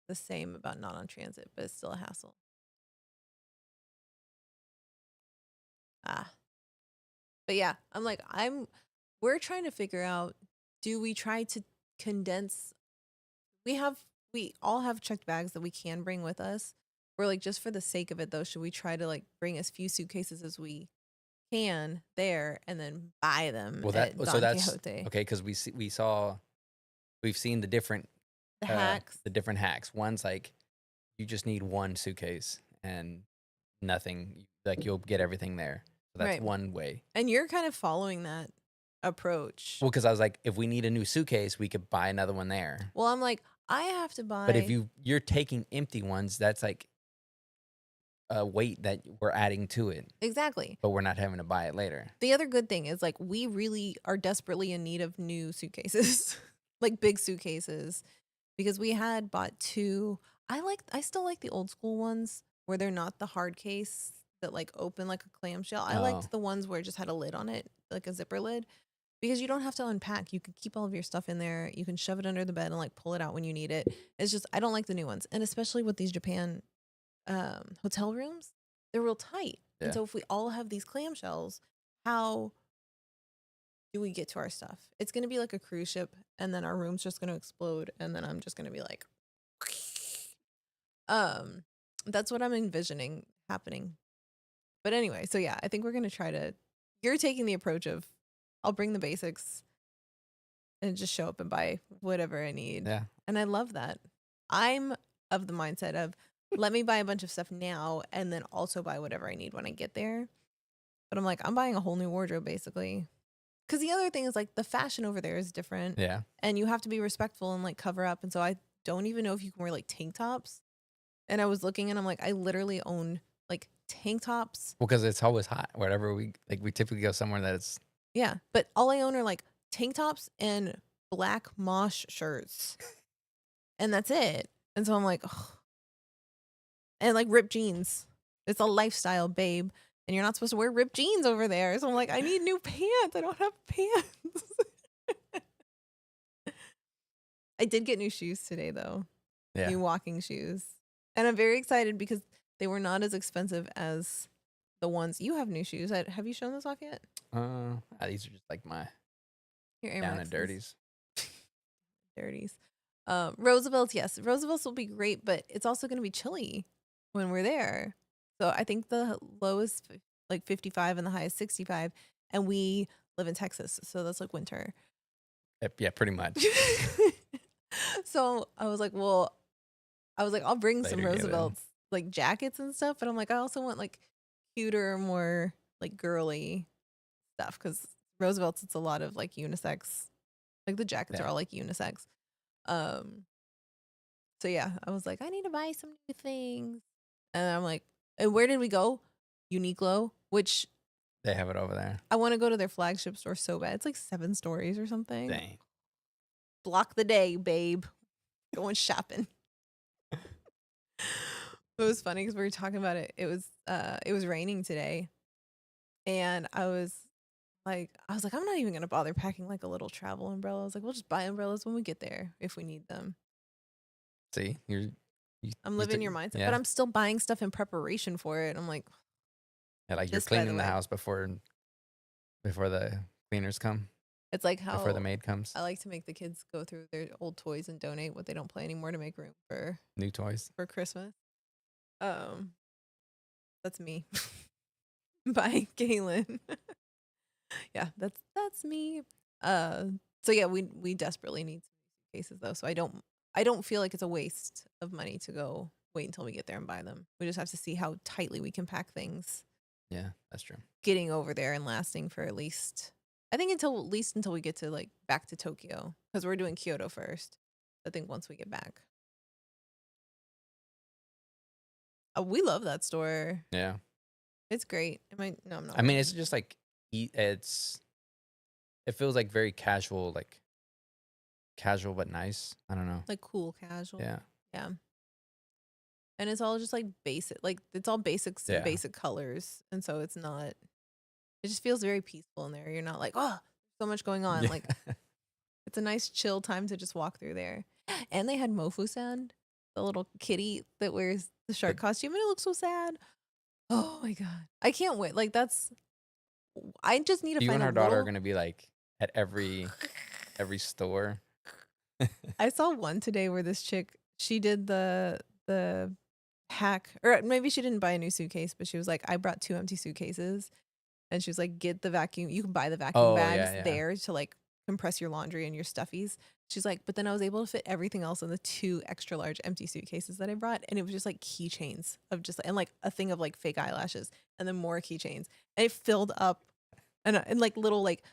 the same about not on transit, but it's still a hassle. Ah, but yeah, we're trying to figure out, do we try to condense? We have, we all have checked bags that we can bring with us. We're like, just for the sake of it though, should we try to like bring as few suitcases as we can there and then buy them Well, at so Don that's Quixote? okay because we've seen The hacks. the different hacks. One's like you just need one suitcase and nothing, like you'll get everything there. So that's Right. one way. And you're kind of following that approach. Well, because I was like, if we need a new suitcase, we could buy another one there. Well, I'm like, I have to But if buy you're taking empty ones, that's like a weight that we're adding to it, exactly. but we're not having to buy it later. The other good thing is like we really are desperately in need of new suitcases. Like big suitcases because we had bought two. I still like the old school ones where they're not the hard case that like open like a clamshell. I Oh, liked the ones where it just had a lid on it, like a zipper lid, because you don't have to unpack. You can keep all of your stuff in there. You can shove it under the bed and like pull it out when you need it. It's just I don't like the new ones. And especially with these Japan hotel rooms, they're real tight. And yeah. so if we all have these clamshells, how do we get to our stuff? It's going to be like a cruise ship and then our room's just going to explode and then I'm just going to be like um that's what I'm envisioning happening. But anyway, so yeah, I think we're going to try to you're taking the approach of I'll bring the basics and just show up and buy whatever I need. Yeah. And I love that. I'm of the mindset of let me buy a bunch of stuff now and then also buy whatever I need when I get there. But I'm like, I'm buying a whole new wardrobe basically. Because the other thing is like the fashion over there is different Yeah. and you have to be respectful and like cover up. And so I don't even know if you can wear like tank tops. And I was looking and I'm like, I literally own like tank tops. Well, because it's always hot. Wherever we typically go somewhere that it's Yeah. But all I own are like tank tops and black mosh shirts. And that's it. And so I'm like, ugh. And like ripped jeans. It's a lifestyle, babe. And you're not supposed to wear ripped jeans over there. So I'm like, I need new pants. I don't have pants. I did get new shoes today, though. yeah. New walking shoes. And I'm very excited because they were not as expensive as the ones. You have new shoes. Have you shown this off yet? These are just like my Your Air down and Maxes. dirties. Dirties. Roosevelt's, yes. Roosevelt's will be great, but it's also going to be chilly when we're there. So I think the low is like 55 and the high is 65. And we live in Texas. So that's like winter. Yeah, pretty much. So I was like, well, I'll bring some Later, get in. Roosevelt's like jackets and stuff. But I'm like, I also want like cuter, more like girly stuff because Roosevelt's, it's a lot of like unisex. Like the jackets are Yeah. all like unisex. So yeah, I was like, I need to buy some new things. And I'm like, and where did we go? Uniqlo, which They have it over there. I want to go to their flagship store so bad. It's like 7 stories or something. Dang. Block the day, babe. Going shopping. It was funny because we were talking about it. It was raining today. And I was like, I'm not even gonna bother packing like a little travel umbrella. I was like, we'll just buy umbrellas when we get there if we need them. See, I'm living your mindset, yeah. but I'm still buying stuff in preparation for it. I'm like, Yeah, like you're just by the cleaning the way. house before the cleaners come, It's like before the how maid comes. I like to make the kids go through their old toys and donate what they don't play anymore to make room New toys. for Christmas. Um, that's me. By Galen. Yeah, that's me. So yeah, we desperately need some cases though. So I don't feel like it's a waste of money to go wait until we get there and buy them. We just have to see how tightly we can pack things Yeah, that's true. getting over there and lasting for at least I think until we get to like back to Tokyo because we're doing Kyoto first. I think once we get back. We love that store. Yeah. It's great. No, I'm not. I mean, lying. it's just like it feels like very casual, like casual but nice. I don't know. Like cool casual. Yeah. Yeah. And it's all just like basic, like it's all basics Yeah. and basic colors. And so it's not, it just feels very peaceful in there. You're not like, oh, so much going on. Yeah. Like it's a nice chill time to just walk through there. And they had Mofu-san, the little kitty that wears the shark costume, and it looks so sad. Oh my God. I can't wait. Like I just need to You find and a her daughter are little. gonna be like at every store. I saw one today where this chick, she did the hack, or maybe she didn't buy a new suitcase, but she was like, I brought 2 empty suitcases. And she was like, get the vacuum. You can buy the vacuum Oh, bags yeah, yeah. there to like compress your laundry and your stuffies. She's like, but then I was able to fit everything else in the 2 extra large empty suitcases that I brought, and it was just like keychains of just and like a thing of like fake eyelashes, and then more keychains, and it filled up, and like little like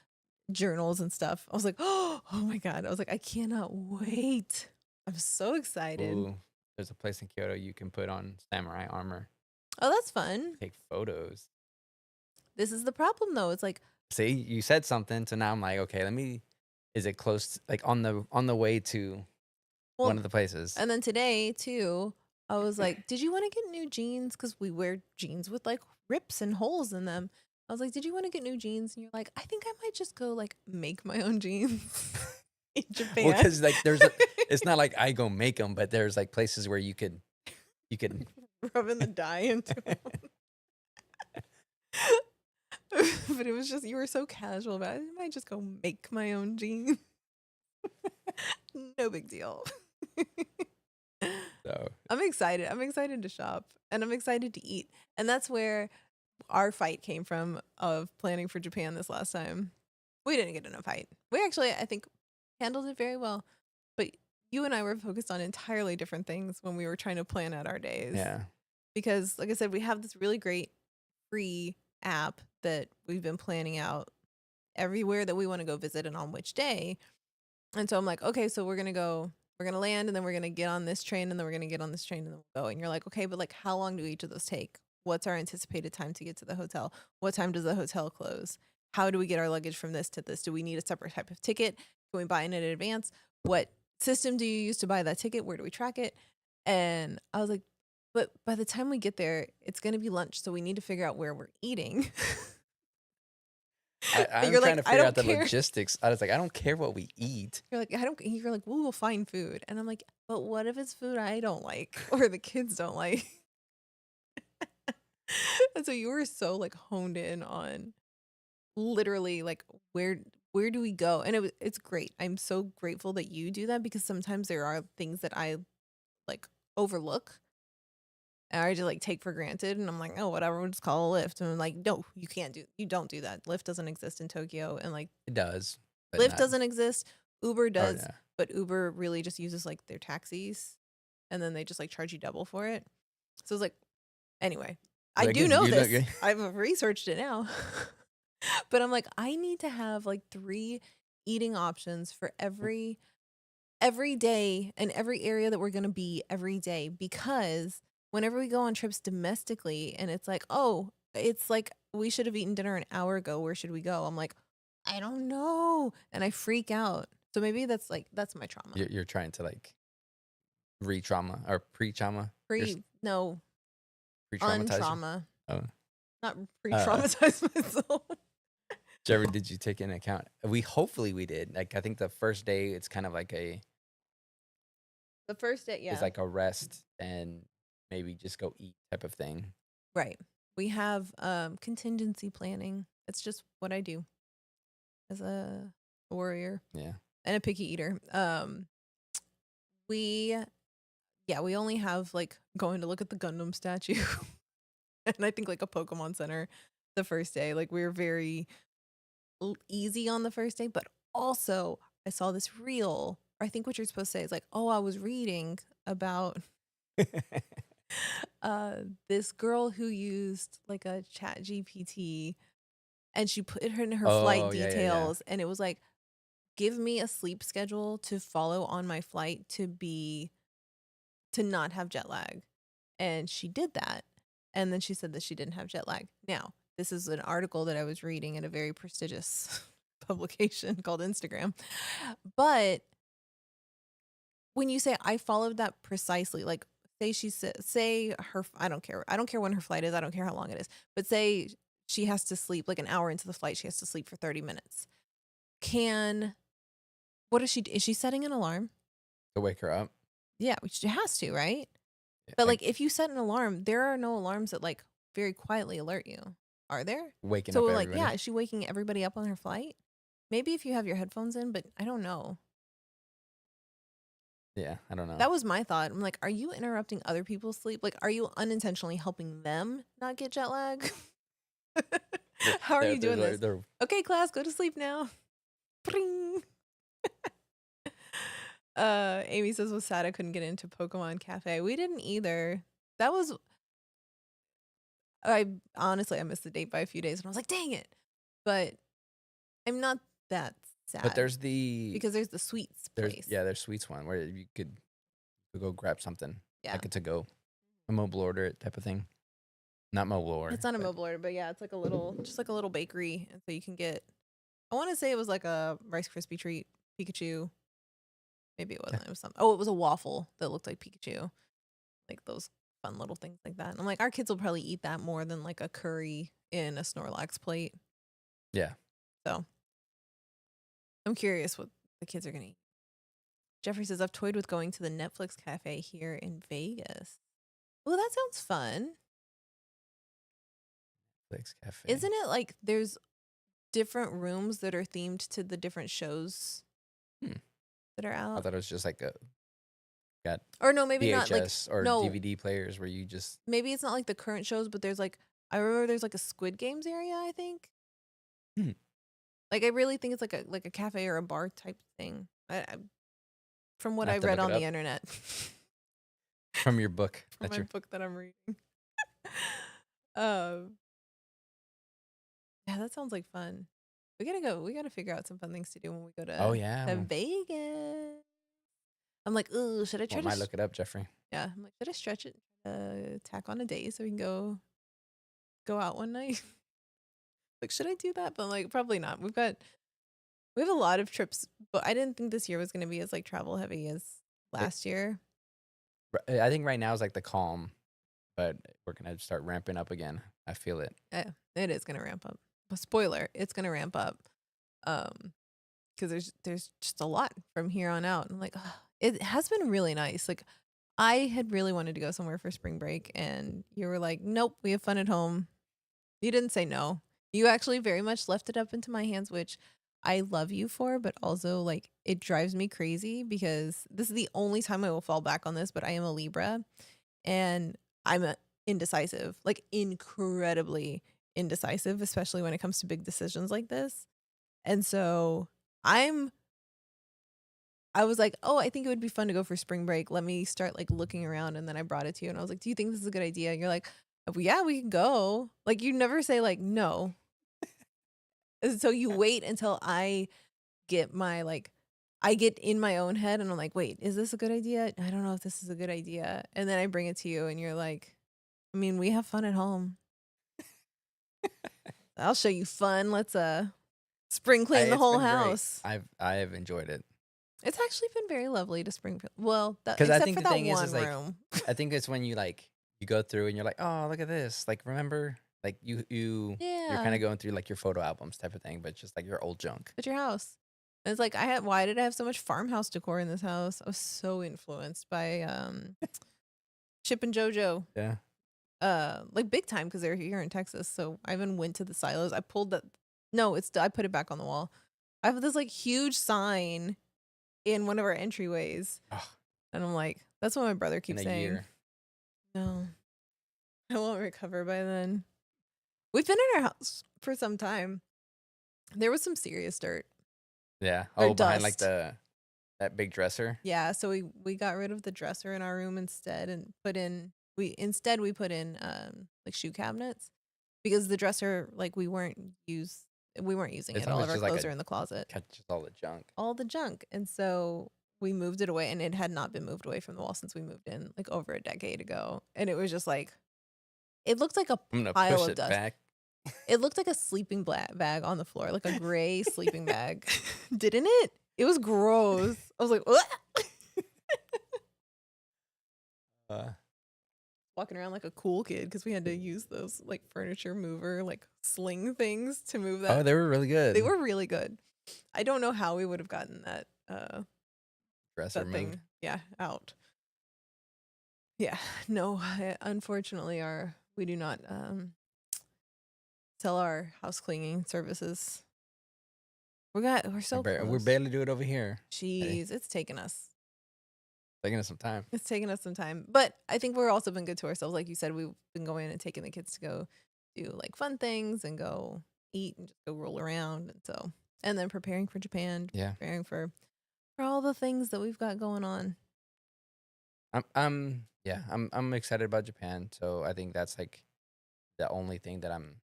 journals and stuff. I was like, oh my god! I was like, I cannot wait. I'm so excited. Ooh, there's a place in Kyoto you can put on samurai armor, Oh, that's fun. take photos. This is the problem though. It's like, See, you said something, so now I'm like, okay, let me. Is it close? Like on the way to one well, of the places? and then today too, I was like, "Did you want to get new jeans? Because we wear jeans with like rips and holes in them." I was like, "Did you want to get new jeans?" And you're like, "I think I might just go like make my own jeans in Well, Japan." because like it's not like I go make them, but there's like places where you could. rubbing the dye into 'em. But it was just you were so casual about it. I might just go make my own jeans. No big deal. So I'm excited. I'm excited to shop and I'm excited to eat. And that's where our fight came from of planning for Japan this last time. We didn't get in a fight. We actually, I think, handled it very well. But you and I were focused on entirely different things when we were trying to plan out our days. yeah, Because, like I said, we have this really great free app that we've been planning out everywhere that we want to go visit and on which day. And so I'm like, okay, so we're gonna land and then we're gonna get on this train and then we're gonna get on this train and then we'll go. And you're like, okay, but like how long do each of those take? What's our anticipated time to get to the hotel? What time does the hotel close? How do we get our luggage from this to this? Do we need a separate type of ticket? Can we buy it in advance? What system do you use to buy that ticket? Where do we track it? And I was like, but by the time we get there, it's gonna be lunch, so we need to figure out where we're eating. I'm You're trying like, to I figure out don't the care. logistics. I was like, I don't care what we eat. You're like, I don't. You're like, we will find food, and I'm like, but what if it's food I don't like or the kids don't like? And so you were so like honed in on literally like where do we go? And it's great. I'm so grateful that you do that because sometimes there are things that I like overlook and I just like take for granted, and I'm like, oh, whatever, we'll just call a Lyft. And I'm like, no, you don't do that. Lyft doesn't exist in Tokyo, and like It does, but Lyft not. doesn't exist. Uber Oh does, yeah. but Uber really just uses like their taxis and then they just like charge you double for it. So it's like, anyway, I But do again, know you look. this. I've researched it now. But I'm like, I need to have like 3 eating options for every day and every area that we're going to be every day because whenever we go on trips domestically and it's like, "Oh, it's like we should have eaten dinner an hour ago. Where should we go?" I'm like, "I don't know." And I freak out. So maybe that's my trauma. You're trying to like re-trauma or pre-trauma. No, Pre-traumatize you. untrauma. Oh. Not Uh, pre-traumatize myself. Jerry, did you take into account? Hopefully we did. Like I think the first day it's kind of like The first day, it's yeah. like a rest and maybe just go eat type of thing. Right. We have contingency planning. It's just what I do as a warrior Yeah. and a picky eater. We we only have like going to look at the Gundam statue and I think like a Pokemon Center the first day. Like we were very easy on the first day, but also I saw this reel. Or I think what you're supposed to say is like, "Oh, I was reading about this girl who used like a chat GPT and she put her in her flight Oh yeah, yeah, yeah. details and it was like give me a sleep schedule to follow on my flight to not have jet lag, and she did that, and then she said that she didn't have jet lag. Now this is an article that I was reading in a very prestigious publication called Instagram, but when you say I followed that precisely, like say she said, say her, I don't care when her flight is, I don't care how long it is, but say she has to sleep like an hour into the flight, she has to sleep for 30 minutes. Can, what is she setting an alarm? To wake her up. Yeah, she has to, right? Yeah, But like like if you set an alarm, there are no alarms that like very quietly alert you, are there? waking So up like, yeah, everybody. is she waking everybody up on her flight? Maybe if you have your headphones in, but I don't know. Yeah, I don't know. That was my thought. I'm like, are you interrupting other people's sleep? Like, are you unintentionally helping them not get jet lag? How are They're you they're doing they're, this? they're Okay, class, go to sleep now. Pring. Amy says was sad I couldn't get into Pokemon Cafe. We didn't either. That was I honestly I missed the date by a few days and I was like, dang it. But I'm not that But sad because there's the sweets place. there's sweets one where you could go grab something Yeah. like a to go, a mobile order type of thing. Not mobile It's order, not a but mobile order, but yeah, it's like a little just like a little bakery. And so you can get I want to say it was like a Rice Krispie treat, Pikachu. Maybe it yeah. wasn't. It was something. Oh, it was a waffle that looked like Pikachu. Like those fun little things like that. And I'm like, our kids will probably eat that more than like a curry in a Snorlax plate. Yeah. So I'm curious what the kids are gonna eat. Jeffrey says I've toyed with going to the Netflix cafe here in Vegas. Well, that sounds fun. Netflix Cafe. Isn't it like there's different rooms that are themed to the different shows Hmm. that are I out? thought it was just like a got Or no, maybe not like VHS or no, DVD players where you just maybe it's not like the current shows, but there's like I remember there's like a Squid Games area, I think. hmm, Like I really think it's like a cafe or a bar type thing. From what I I have to read look it on the up internet. from your book From that my you're book that I'm reading. um yeah, that sounds like fun. We gotta figure out some fun things to do when we go Oh to yeah. Vegas. I'm like, ooh, should I try Well, to might look it up, Jeffrey. yeah, I'm like, should I stretch it? Tack on a day so we can go out one night? Like, should I do that? But like probably not. We have a lot of trips, but I didn't think this year was gonna be as like travel heavy as It, last year. I think right now is like the calm, but we're gonna start ramping up again. I feel it. Yeah, it is gonna ramp up. But spoiler, it's gonna ramp up. Um, because there's just a lot from here on out. I'm like, ugh, it has been really nice. Like, I had really wanted to go somewhere for spring break, and you were like, nope, we have fun at home. You didn't say no. You actually very much left it up into my hands, which I love you for, but also like it drives me crazy because this is the only time I will fall back on this. But I am a Libra, and I'm indecisive, like incredibly indecisive, especially when it comes to big decisions like this. And so I'm I was like, "Oh, I think it would be fun to go for spring break. Let me start like looking around." And then I brought it to you and I was like, "Do you think this is a good idea?" And you're like, "Oh, yeah, we can go." Like you never say like no. And so you wait until get my like I get in my own head and I'm like, "Wait, is this a good idea? I don't know if this is a good idea." And then I bring it to you and you're like, "I mean, we have fun at home. I'll show you fun. Let's spring clean the It's whole been great. house." I have enjoyed it It's actually been very lovely to spring well, that because I except think for the that thing one is like room. I think it's when you go through and you're like, oh, look at this. Like, remember, like you're kind Yeah, of going through like your photo albums type of thing, but just like your old junk. at your house. And it's like why did I have so much farmhouse decor in this house? I was so influenced by Chip and JoJo. Yeah. Like big time because they're here in Texas. So I even went to the silos. I pulled that no, I put it back on the wall. I have this like huge sign in one of our entryways. Oh, And I'm like, that's what my brother in keeps a saying. year. No, I won't recover by then. We've been in our house for some time. There was some serious dirt Yeah. or Oh, behind like dust. that big dresser. Yeah, so we got rid of the dresser in our room instead and we put in like shoe cabinets because the dresser like we weren't using It's it. All almost of our just like clothes a are in the closet. catches all the junk. All the junk. And so we moved it away and it had not been moved away from the wall since we moved in like over a decade ago. And it was just like it looked like a I'm gonna pile push of it dust. back. It looked like a sleeping bag on the floor, like a gray sleeping bag. Didn't it? It was gross. I was like, what? Uh, Walking around like a cool kid because we had to use those like furniture mover, like sling things to move oh, that. they were really They good. were really good. I don't know how we would have gotten Dresser that moved. thing, yeah, out. Yeah, no, unfortunately, we do not sell our house cleaning services. We're so We're close. barely do it over here. Hey, Jeez, taking us some time. it's taken us some time, but I think we're also been good to ourselves. Like you said, we've been going and taking the kids to go do like fun things and go eat and just go roll around, and then preparing for Japan, Yeah. preparing for for all the things that we've got going on. Yeah, I'm excited about Japan, so I think that's, like, the only thing that I'm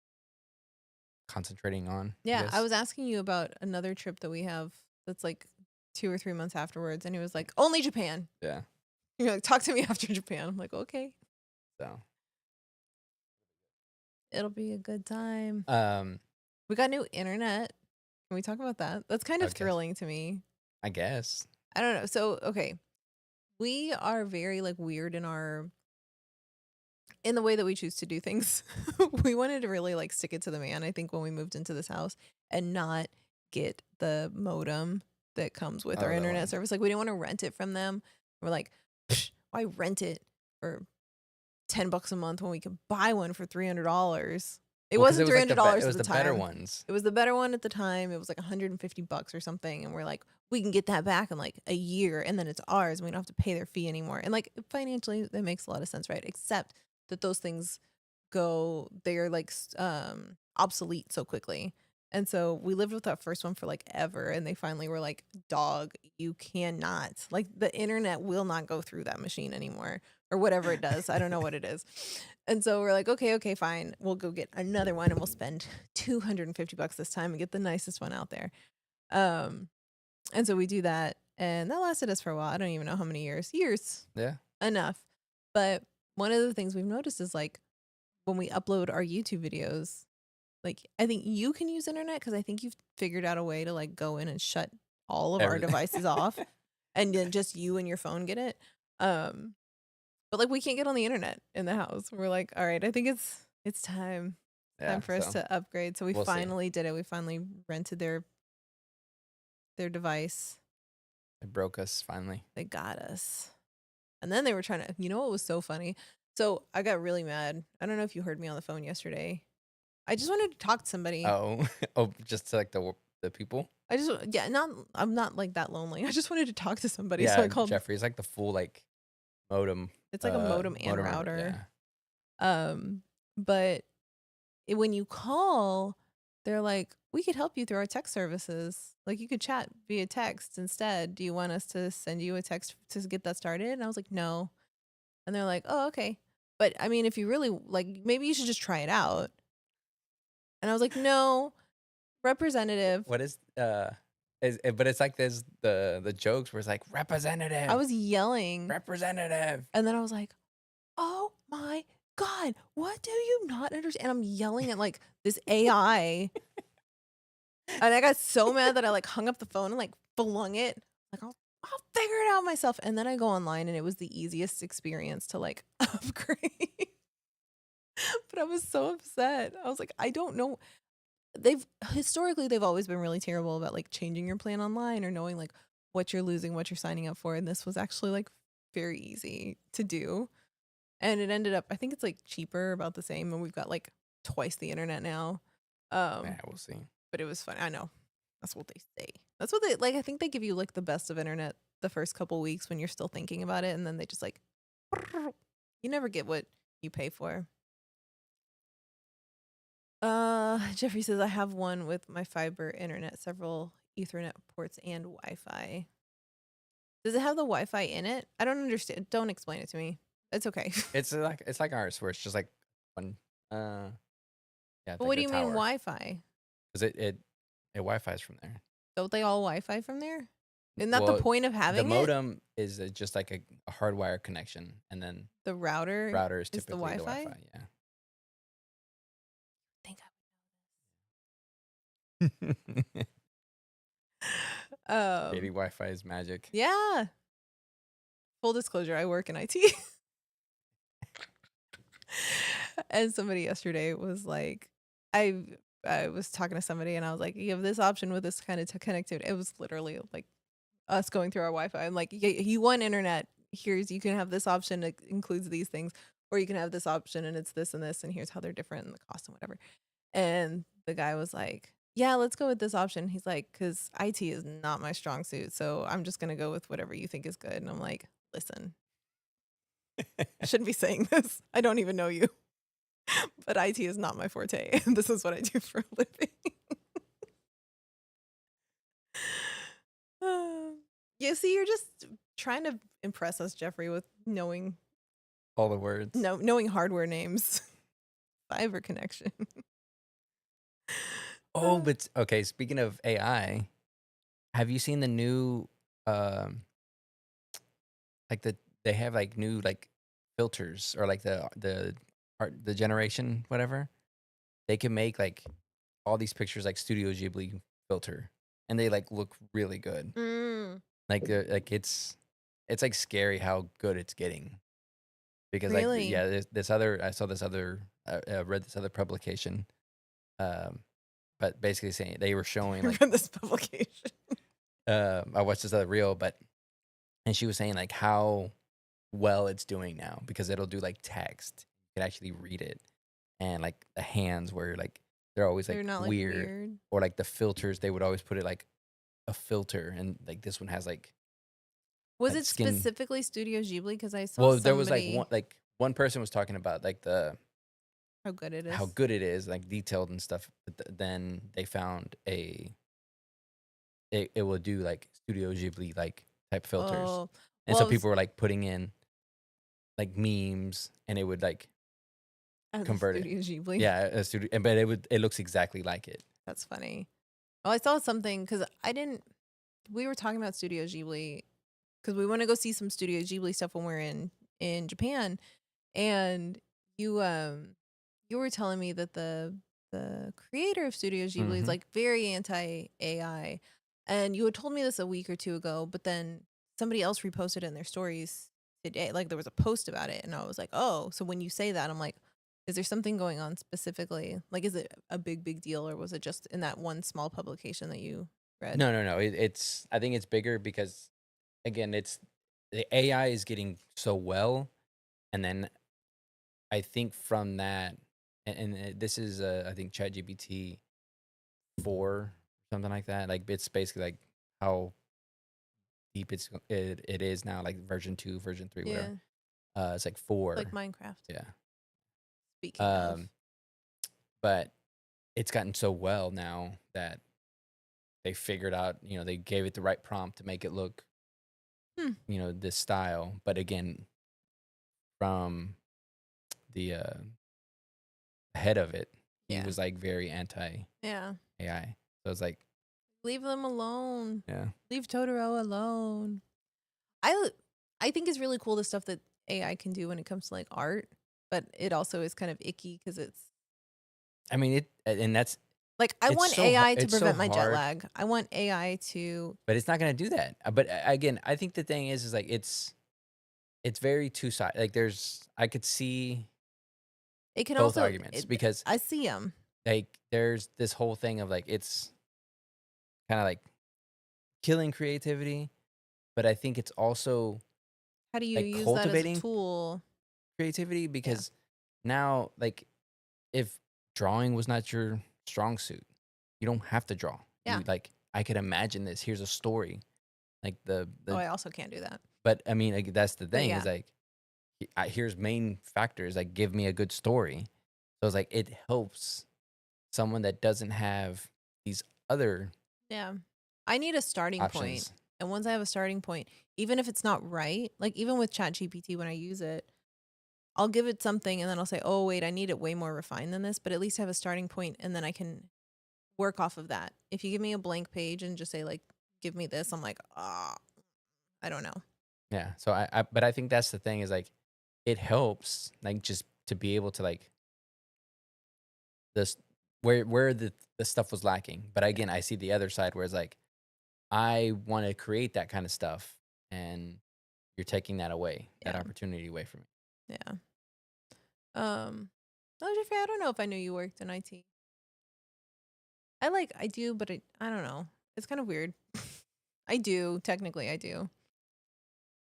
concentrating on, I Yeah, I guess. was asking you about another trip that we have that's like 2 or 3 months afterwards, and he was like, "Only Japan." Yeah, You're like, "Talk to me after Japan." I'm like, "Okay, so, it'll be a good time." um, We got new internet. Can we talk about that? That's kind I of guess thrilling to me. I guess. I don't know. So, okay, we are very like weird in the way that we choose to do things. We wanted to really like stick it to the man, I think, when we moved into this house and not get the modem that comes with our Oh, that internet one. service. Like, we didn't want to rent it from them. We're like, "Psh, why rent it for $10 a month when we could buy one for $300?" It Well, because it wasn't was, like, it $300 at was the the better time. ones. It was the better one at the time. It was like $150 or something. And we're like, we can get that back in like a year and then it's ours and we don't have to pay their fee anymore. And like financially, that makes a lot of sense, right? Except that those things they're like obsolete so quickly. And so we lived with that first one for like ever. And they finally were like, dog, you cannot, like, the internet will not go through that machine anymore or whatever it does. I don't know what it is. And so we're like, okay, okay, fine. We'll go get another one and we'll spend $250 this time and get the nicest one out there. Um, and so we do that. And that lasted us for a while. I don't even know how many years. Years. Yeah. Enough. But one of the things we've noticed is like when we upload our YouTube videos, like I think you can use internet because I think you've figured out a way to like go in and shut all of our Everything. devices off and then just you and your phone get it. Um, but like we can't get on the internet in the house. We're like, all right, I think it's time Yeah, for us so to upgrade. So we we'll see. finally did it. We finally rented their device. It broke us finally. They got us. And then they were trying to, you know what was so funny? So I got really mad. I don't know if you heard me on the phone yesterday. I just wanted to talk to somebody. Oh. Oh, just to, like, the people? I just yeah, not I'm not like that lonely. I just wanted to talk to somebody, so I Yeah, called. Jeffrey, it's like the full, like, modem, It's like a modem and modem or router. yeah. But when you call, they're like, "We could help you through our text services. Like you could chat via text instead. Do you want us to send you a text to get that started?" And I was like, "No." And they're like, "Oh, okay." But I mean, if you really like, maybe you should just try it out. And I was like, "No, representative." What but it's like there's the jokes where it's like, I "Representative, was yelling, representative." and then I was like, "Oh my god, what do you not understand?" And I'm yelling at like this AI, and I got so mad that I like hung up the phone and like flung it. Like I'll figure it out myself. And then I go online, and it was the easiest experience to like upgrade. But I was so upset. I was like, I don't know. They've always been really terrible about like changing your plan online or knowing like what you're losing, what you're signing up for. And this was actually like very easy to do. And it ended up, I think it's like cheaper, about the same, and we've got like twice the internet now. Yeah, Um, we'll see. but it was fun. I know. That's what they say. That's what they like. I think they give you like the best of internet the first couple weeks when you're still thinking about it, and then they just like you never get what you pay for. Jeffrey says I have one with my fiber internet, several Ethernet ports and Wi-Fi. Does it have the Wi-Fi in it? I don't understand. Don't explain it to me. It's okay. It's like ours where it's just like one, yeah, it's But like what do the you mean tower. Wi-Fi? 'Cause it Wi-Fi's from there. Don't they all Wi-Fi from there? Isn't that the Well, point of the having it? modem is, just like a hardwire connection, and then The router router is is the typically the Wi-Fi? Wi-Fi, yeah. Think Shady um, Wi-Fi is magic. yeah. Full disclosure, I work in IT. And somebody yesterday was like, I I was talking to somebody and I was like, you have this option with this kind of connectivity. It was literally like us going through our Wi-Fi. I'm like, you want internet? Here's you can have this option that includes these things, or you can have this option and it's this and this, and here's how they're different and the cost and whatever. And the guy was like, yeah, let's go with this option. He's like, because IT is not my strong suit, so I'm just gonna go with whatever you think is good. And I'm like, listen, I shouldn't be saying this. I don't even know you. But IT is not my forte, and this is what I do for a living. You see, you're just trying to impress us, Jeffrey, with All the words. knowing hardware names. Fiber connection. Oh, but okay, speaking of AI, have you seen the new, um, like, they have, like, new, like, filters or, like, the art the generation, whatever? They can make, like, all these pictures, like, Studio Ghibli filter, and they, like, look really good. Mm, Like, it's, like, scary how good it's getting because, like, really? yeah, this other I saw this other read this other publication, um, but basically saying they were showing, like, From this publication. I watched this other reel, but and she was saying, like, how well it's doing now because it'll do, like, text. You can actually read it, and, like, the hands where, like, they're always, They're like, not like weird, weird. or, like, the filters, they would always put it, like, a filter, and, like, this one has, Was like, it skin. specifically Studio Ghibli? Because I saw Well, there was, somebody one person was talking about, like, how good it how is. good it is, like, detailed and stuff, but then they found it will do, like, Studio Ghibli, like, type filters, Oh, and so well, people were, like, putting in, like, memes, and it would, like, the convert it. Studio Ghibli. Yeah, a studio but it looks exactly like it. That's funny. Oh, I saw something because I didn't. We were talking about Studio Ghibli because we want to go see some Studio Ghibli stuff when we're in Japan, and you you were telling me that the creator of Studio Ghibli is Mhm. like very anti AI, and you had told me this a week or two ago, but then somebody else reposted it in their stories today. Like there was a post about it, and I was like, oh, so when you say that, I'm like, is there something going on specifically? Like, is it a big deal, or was it just in that one small publication that you read? No, no, no, it's I think it's bigger because, again, it's the AI is getting so well, and then I think from that and this is, I think ChatGPT 4, something like that, like, it's basically, like, how deep it is now, like, version 2, version 3, whatever. Yeah, It's, like, like 4. Minecraft. Yeah. Speaking of, Um, but it's gotten so well now that they figured out, they gave it the right prompt to make it look, hmm, this style. But again, from the head of it, he yeah, was like very anti yeah. AI. So it's like, Leave them alone. yeah. Leave Totoro alone. I l- I think it's really cool the stuff that AI can do when it comes to like art, but it also is kind of icky because it's I mean, and that's like I it's want so AI to it's so prevent my jet hard, lag. I want AI to. but it's not gonna do that. But again, I think the thing is like it's very two side. Like I could see It can both also. arguments because I see them. like there's this whole thing of like it's kind of like killing creativity, but I think it's also How do you like use that as a cultivating tool? creativity Yeah, because now, like, if drawing was not your strong suit, you don't have to draw. yeah. You like, I could imagine this. Here's a story. Like Oh, I also can't do that. but I mean, like, that's the But thing is yeah, like, here's main factors. Like, give me a good story. So it's like it helps someone that doesn't have these other yeah. I need a starting point, options. and once I have a starting point, even if it's not right, like even with ChatGPT when I use it, I'll give it something and then I'll say, "Oh, wait, I need it way more refined than this," but at least have a starting point and then I can work off of that. If you give me a blank page and just say like, "Give me this," I'm like, "Ah, I don't know." Yeah. So but I think that's the thing is like, it helps like just to be able to like this where the stuff was lacking. But Yeah. again, I see the other side where it's like I want to create that kind of stuff, and you're taking that away, that Yeah. opportunity away from me. Yeah. Um, no, Jeffrey, I don't know if I knew you worked in IT. I do, but I don't know. It's kind of weird. I do, technically I do.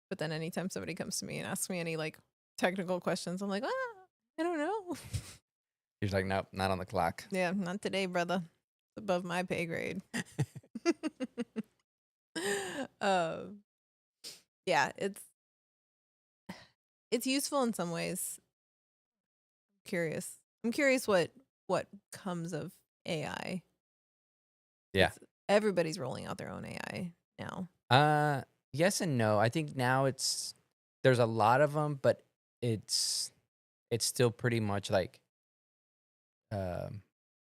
But then anytime somebody comes to me and asks me any like technical questions, I'm like, I don't know. He's like, nope, not on the clock. Yeah, not today, brother. It's above my pay grade. um, yeah, it's useful in some ways. Curious. I'm curious what comes of AI Yeah. because everybody's rolling out their own AI now. Uh, Yes and no. I think now there's a lot of them, but it's it's still pretty much like, um,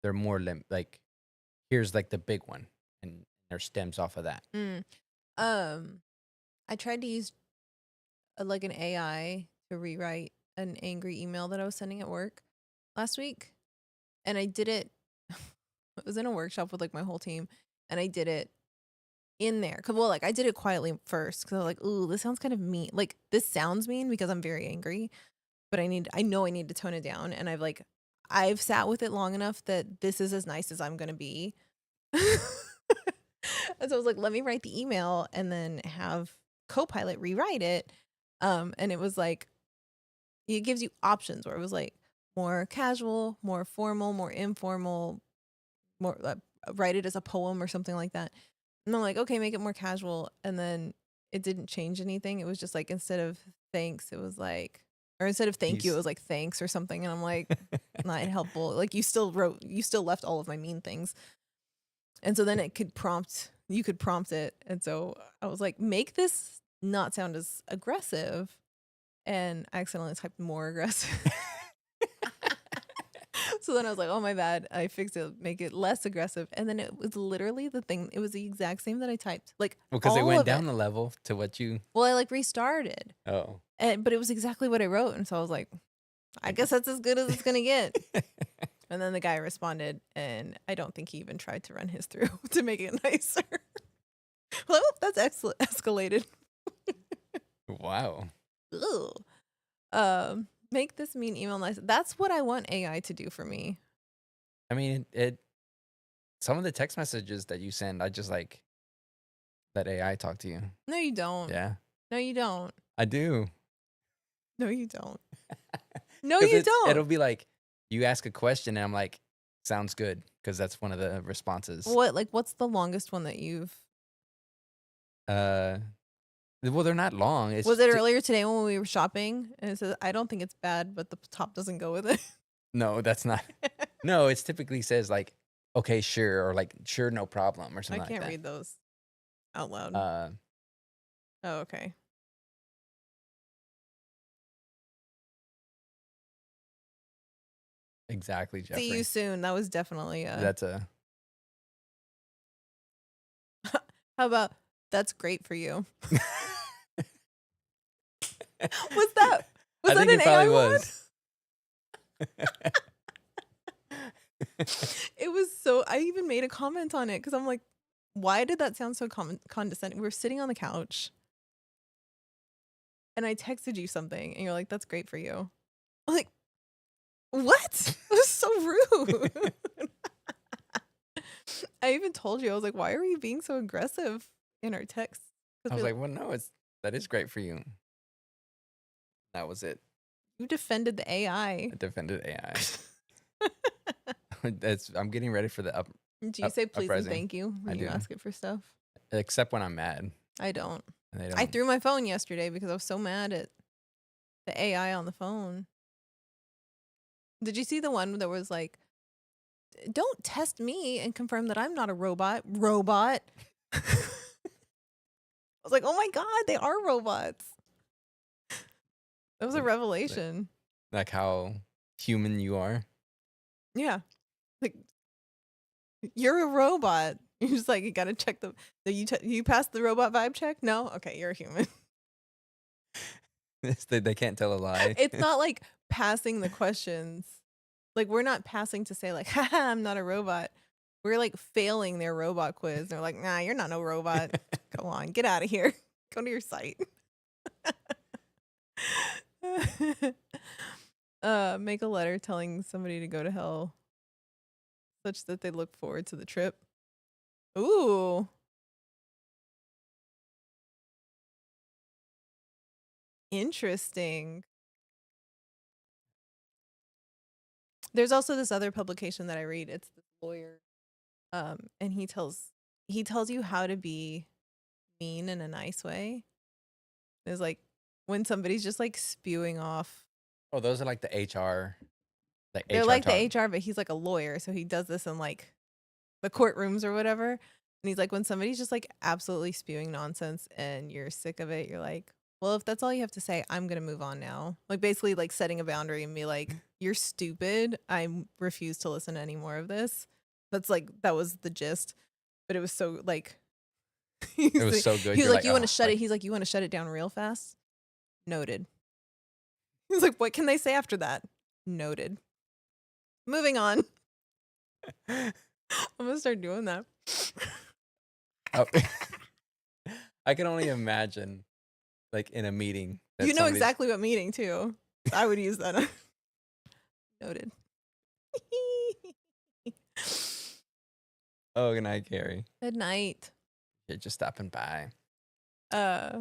they're more like, here's, like, the big one, and there stems off of that. Mm. Um, I tried to use like an AI to rewrite an angry email that I was sending at work last week, and I did it. I was in a workshop with like my whole team, and I did it in there. Cause well, like I did it quietly first because I was like, "Ooh, this sounds kind of mean. Like this sounds mean because I'm very angry, but I know I need to tone it down." And I've sat with it long enough that this is as nice as I'm gonna be. And so I was like, let me write the email and then have Copilot rewrite it. And it was like, it gives you options where it was like more casual, more formal, more informal, more write it as a poem or something like that. And I'm like, okay, make it more casual. And then it didn't change anything. It was just like instead of thanks, it was like, or instead of thank you, it Peace. was like thanks or something. And I'm like, not helpful. Like you still left all of my mean things. And so then you could prompt it. And so I was like, make this not sound as aggressive. And I accidentally typed more aggressive. So then I was like, oh, my bad. I fixed it, make it less aggressive. And then it was literally the thing. It was the exact same that I typed, like Well, because it all went of it. down the level to what you Well, I like restarted, oh, but it was exactly what I wrote. And so I was like, I I guess guess. that's as good as it's going to get. And then the guy responded, and I don't think he even tried to run his through to make it nicer. Well, that's escalated. Wow. Ugh. Make this mean email nice. That's what I want AI to do for me. I mean, some of the text messages that you send, I just, like, let AI talk to you. No, you don't. Yeah, No, you don't. I do. No, you don't. No, Because you don't. it'll be like, you ask a question, and I'm like, "Sounds good," because that's one of the responses. What's the longest one that you've Uh, well, they're not long, was it's it ju earlier today when we were shopping? And it says, I don't think it's bad, but the top doesn't go with it. no, that's not no, it's typically says, like, "Okay, sure," or, like, "Sure, no problem," or I something like can't that. read those out loud. Uh, Oh, okay. exactly, See you Jeffrey. soon. That was definitely a That's a how about that's great for you. Was that was I that think an it probably AI was. one? It was so I even made a comment on it because I'm like, why did that sound so condescending? We were sitting on the couch and I texted you something and you're like, that's great for you. I'm like, what? That was so rude. I even told you, I was like, why are you being so aggressive in our texts? I Because was like, "Well, no, that is great for you." That was it. you defended the AI. I defended AI. That's I'm getting ready for the Do you say please and uprising. thank you I when you do, ask it for stuff? except when I'm mad, I don't. and they I don't. threw my phone yesterday because I was so mad at the AI on the phone. Did you see the one that was like, don't test me and confirm that I'm not a robot? Robot. I was like, oh my God, they are robots. That was a Like like revelation. like how human you are. Yeah. Like, you're a robot. You're just like, you got to check you passed the robot vibe check? No? Okay, you're a human. They can't tell a lie. It's not like passing the questions. Like, we're not passing to say, like, haha, I'm not a robot. We're like failing their robot quiz. They're like, nah, you're not no robot. Go on, get out of here. Go to your site. Make a letter telling somebody to go to hell such that they look forward to the trip. Ooh, interesting. There's also this other publication that I read. It's this lawyer. And he tells you how to be mean in a nice way. It's like when somebody's just like spewing off. Oh, those are like the HR, like They're HR like the talk. HR, but he's like a lawyer, so he does this in like the courtrooms or whatever. And he's like, when somebody's just like absolutely spewing nonsense and you're sick of it, you're like, well, if that's all you have to say, I'm gonna move on now. Like basically like setting a boundary and be like, you're stupid. Refuse to listen to any more of this. That was the gist. But it was so like It was so good. he was You're like, like, you want to oh, shut it. He's like, you want to shut it down real fast? Noted. He's like, what can they say after that? Noted. Moving on. I'm gonna start doing that. oh. I can only imagine, like in a meeting, You that know somebody's. exactly what meeting too. I would use that. Noted. Oh, good night, Gary. Good night. You're just stopping by. Uh,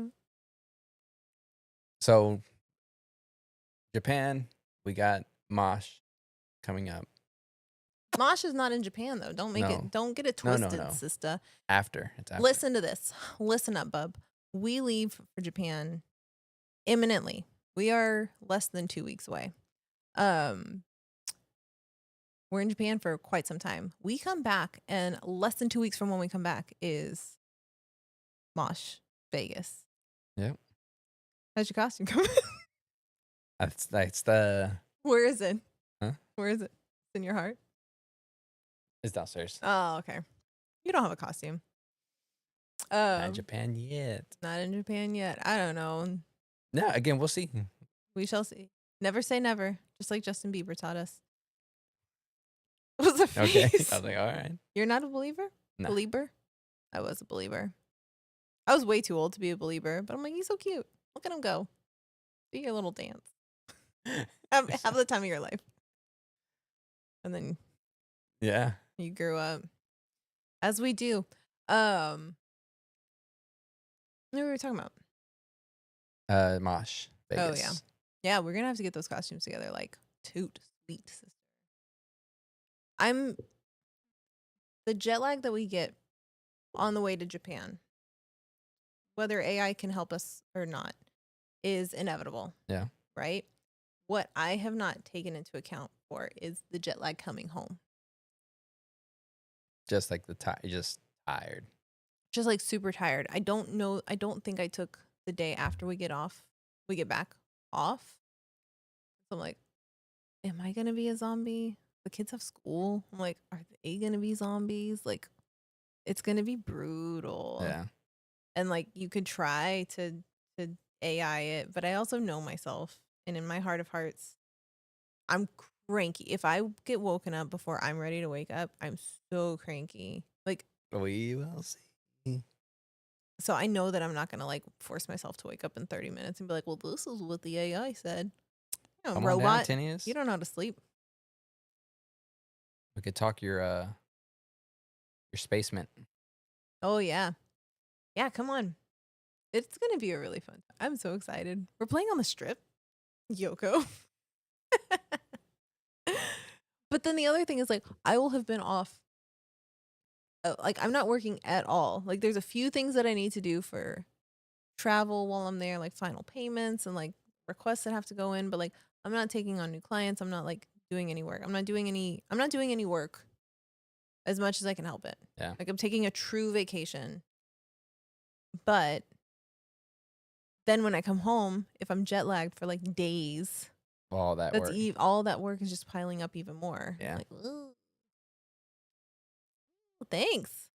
So Japan, we got Mosh coming up. Mosh is not in Japan though. No, Don't get it no, no, twisted, no. sister. After it's after. Listen to this. Listen up, bub. We leave for Japan imminently. We are less than 2 weeks away. Um, we're in Japan for quite some time. We come back, and less than 2 weeks from when we come back is Mosh Vegas. Yep. How's your costume coming? That's the. Where is it? Huh? Where is it? It's in your heart. It's downstairs. Oh, okay. You don't have a costume. Not in Japan yet. Not in Japan yet. I don't know. No, again, we'll see. We shall see. Never say never, just like Justin Bieber taught us. What was the Okay. face? I was like, all right. You're not a believer? Nah. Believer? I was a believer. I was way too old to be a believer, but I'm like, he's so cute. Look at him go. Do your little dance. Have the time of your life. And then Yeah. you grew up. As we do. What were we talking about? Mosh. Oh, Vegas. yeah. Yeah, we're gonna have to get those costumes together. Like, toot, sweet sister. The jet lag that we get on the way to Japan, whether AI can help us or not, is inevitable. Yeah. Right? What I have not taken into account for is the jet lag coming home. Just like just tired. Just like super tired. I don't know. I don't think I took the day after we get back off. So I'm like, am I gonna be a zombie? The kids have school. I'm like, are they gonna be zombies? Like, it's gonna be brutal. Yeah. And like, you could try to AI it, but I also know myself, and in my heart of hearts, I'm cranky. If I get woken up before I'm ready to wake up, I'm so cranky. Like, We will see. so I know that I'm not gonna like force myself to wake up in 30 minutes and be like, well, this is what the AI said. You know, Come robot, on down, Tinius. you don't know how to sleep. We could talk your spaceman. Oh yeah. Yeah, come on. It's gonna be a really fun time. I'm so excited. We're playing on the strip. Yoko. But then the other thing is like, I will have been off. Like, I'm not working at all. Like, there's a few things that I need to do for travel while I'm there, like final payments and like requests that have to go in. But like, I'm not taking on new clients. I'm not like doing any work. I'm not doing any work as much as I can help it. Yeah. Like, I'm taking a true vacation. But then when I come home, if I'm jet lagged for like days, All that work. all that work is just piling up even more. Yeah. Like, ooh. Thanks.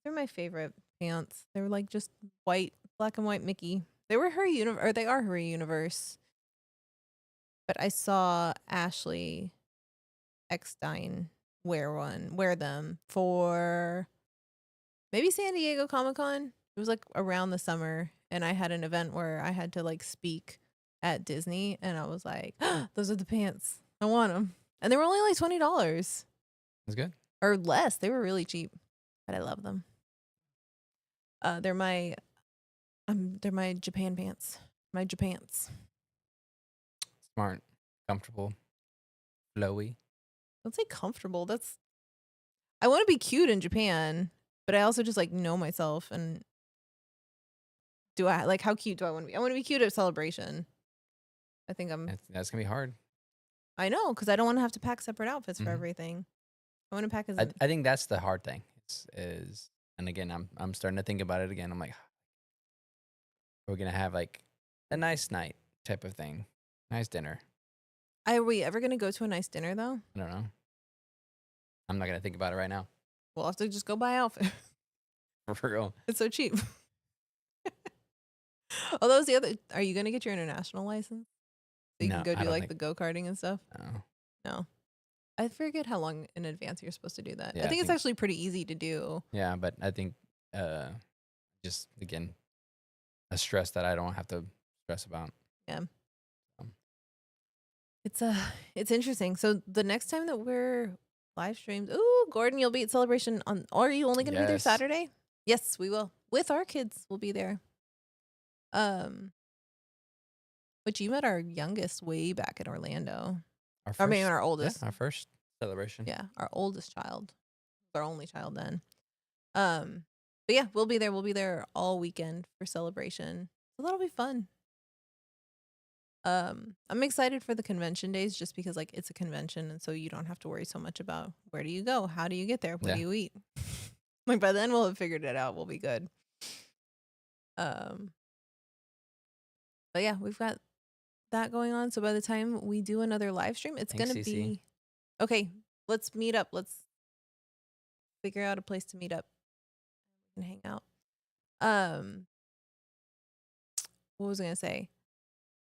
They're my favorite pants. They were like just black and white Mickey. They were her universe, or they are her universe. But I saw Ashley Eckstein wear them for maybe San Diego Comic-Con. It was like around the summer, and I had an event where I had to like speak at Disney, and I was like, those are the pants. I want them. And they were only like $20. That's good. Or less. They were really cheap, but I love them. They're my Japan pants. My Japants. Smart, comfortable, flowy. Don't say comfortable. I want to be cute in Japan, but I also just like know myself. And how cute do I want to be? I want to be cute at Celebration. I think That's gonna be hard. I know, because I don't want to have to pack separate outfits for Mhm. everything. I want to pack as I think that's the hard thing. Is And again, I'm starting to think about it again. I'm like, we're gonna have like a nice night type of thing, nice dinner. Are we ever gonna go to a nice dinner though? I don't know. I'm not gonna think about it right now. We'll have to just go buy outfit. For real. It's so cheap. Oh, that was the other. Are you gonna get your international license so you can No, go I do don't like think. the go karting and stuff? No. No, I forget how long in advance you're supposed to do that. I Yeah, I think it's think. actually pretty easy to do. Yeah, but I think uh, just again a stress that I don't have to stress about. Yeah, Um, it's it's interesting. So the next time that we're live streamed, ooh, Gordon, you'll be at Celebration on. Or are you only gonna be there yes, Saturday? Yes, we will. With our kids, we'll be there. Um, but you met our youngest way back in Orlando. our I mean, first. our Yeah, oldest. our first celebration. Yeah, our oldest child, our only child then. Um, but yeah, we'll be there. We'll be there all weekend for celebration. So that'll be fun. I'm excited for the convention days just because like it's a convention and so you don't have to worry so much about where do you go? How do you get there? What do Yeah, you eat? Like by then we'll have figured it out. We'll be good. Um, but yeah, we've got that going on. So by the time we do another live stream, it's thanks, gonna CC. be okay. Let's meet up. Let's figure out a place to meet up and hang out. Um, what was I gonna say?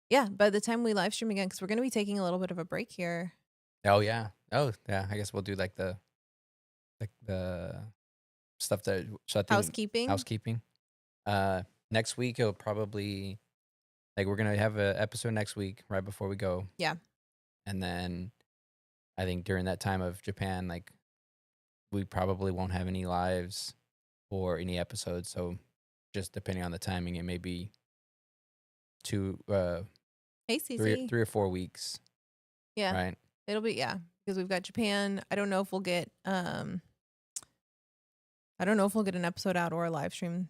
Yeah, by the time we live stream again, because we're gonna be taking a little bit of a break here. Oh yeah. Oh yeah. I guess we'll do like the stuff that. So I think Housekeeping. housekeeping. Uh, Next week it'll probably like we're gonna have a episode next week right before we go, Yeah. and then I think during that time of Japan, like we probably won't have any lives or any episodes. So just depending on the timing, it may be two, Hey, Cece. 3 or 4 weeks, Yeah, right? it'll be because we've got Japan. I don't know if we'll get I don't know if we'll get an episode out or a live stream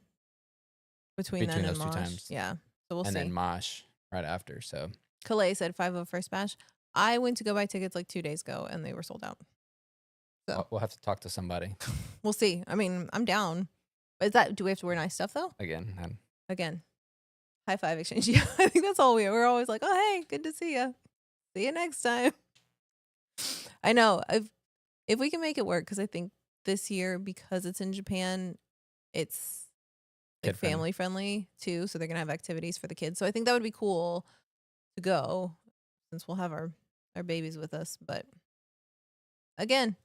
between then Between and those two Mosh. times, Yeah, so we'll and then see. Mosh right after. So Calais said 5 first bash. I went to go buy tickets like 2 days ago and they were sold out. So we'll have to talk to somebody we'll see. I mean, I'm down. Is that do we have to wear nice stuff though? again. And Again, high five exchange. Yeah, I think that's all we're always like, oh hey, good to see you. See you next time. I know. If we can make it work, because I think this year, because it's in Japan, it's like kid friendly. family friendly too. So they're gonna have activities for the kids. So I think that would be cool to go since we'll have our babies with us. But again,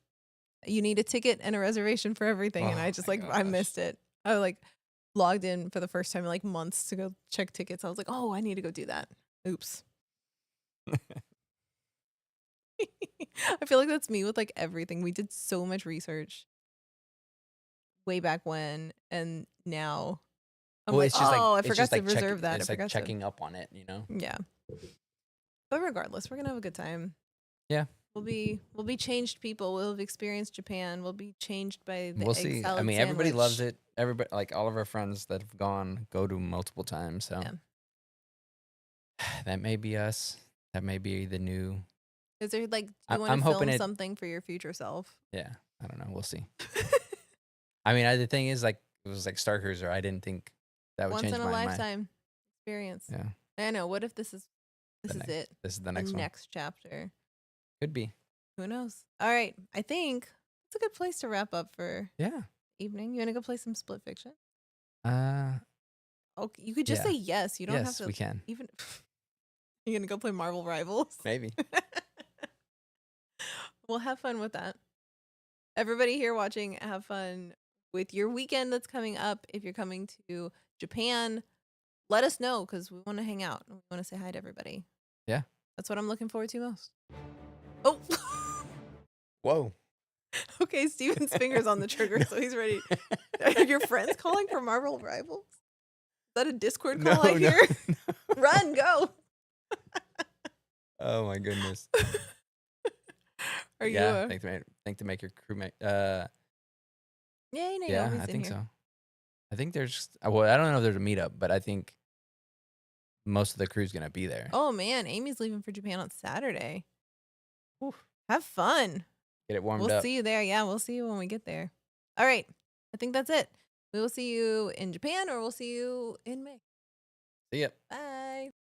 you need a ticket and a reservation for everything. And Oh I just my like I gosh. missed it. I like logged in for the first time in like months to go check tickets. I was like, oh, I need to go do that. Oops. I feel like that's me with like everything. We did so much research way back when, and now I'm Well, like, it's just like oh, I it's forgot just to like reserve checking. that. I It's like forgot to, checking up on it. You know. yeah. But regardless, we're gonna have a good time. Yeah, We'll be changed people. We'll have experienced Japan. We'll be changed by the we'll egg see. I salad mean, everybody loves sandwich. it. Everybody, like all of our friends that have gone, go to multiple times. So Yeah. that may be us. That may be the new. Is there like, do you want to I'm hoping film it. something for your future self? Yeah, I don't know. We'll see. I mean, the thing is, like, it was like Star Cruiser. I didn't think that would Once change in a my. lifetime experience. Yeah, I know. What if this is it? this is the The next one. next chapter. Could be. Who knows? All right. I think it's a good place to wrap up for Yeah. evening. You want to go play some Split Fiction? Uh. Oh, you could just Yeah. say yes. You don't have Yes, to we can. even. You're gonna go play Marvel Rivals. Maybe. We'll have fun with that. Everybody here watching, have fun with your weekend that's coming up. If you're coming to Japan, let us know because we want to hang out. We want to say hi to everybody. Yeah. That's what I'm looking forward to most. Oh, Whoa. okay. Steven's fingers on the trigger, so he's ready. Are your friends calling for Marvel Rivals? Is that a Discord call I hear? No. Run, go. Oh my goodness. Are Yeah. you? Think to make your crewmate. Yay, Yeah, Naomi's I in think here. so. I think there's. Well, I don't know if there's a meetup, but I think most of the crew's gonna be there. Oh man, Amy's leaving for Japan on Saturday. Whew. Have fun. Get it warmed We'll up. see you there. Yeah, we'll see you when we get there. All right. I think that's it. We will see you in Japan or we'll see you in May. See ya. Bye.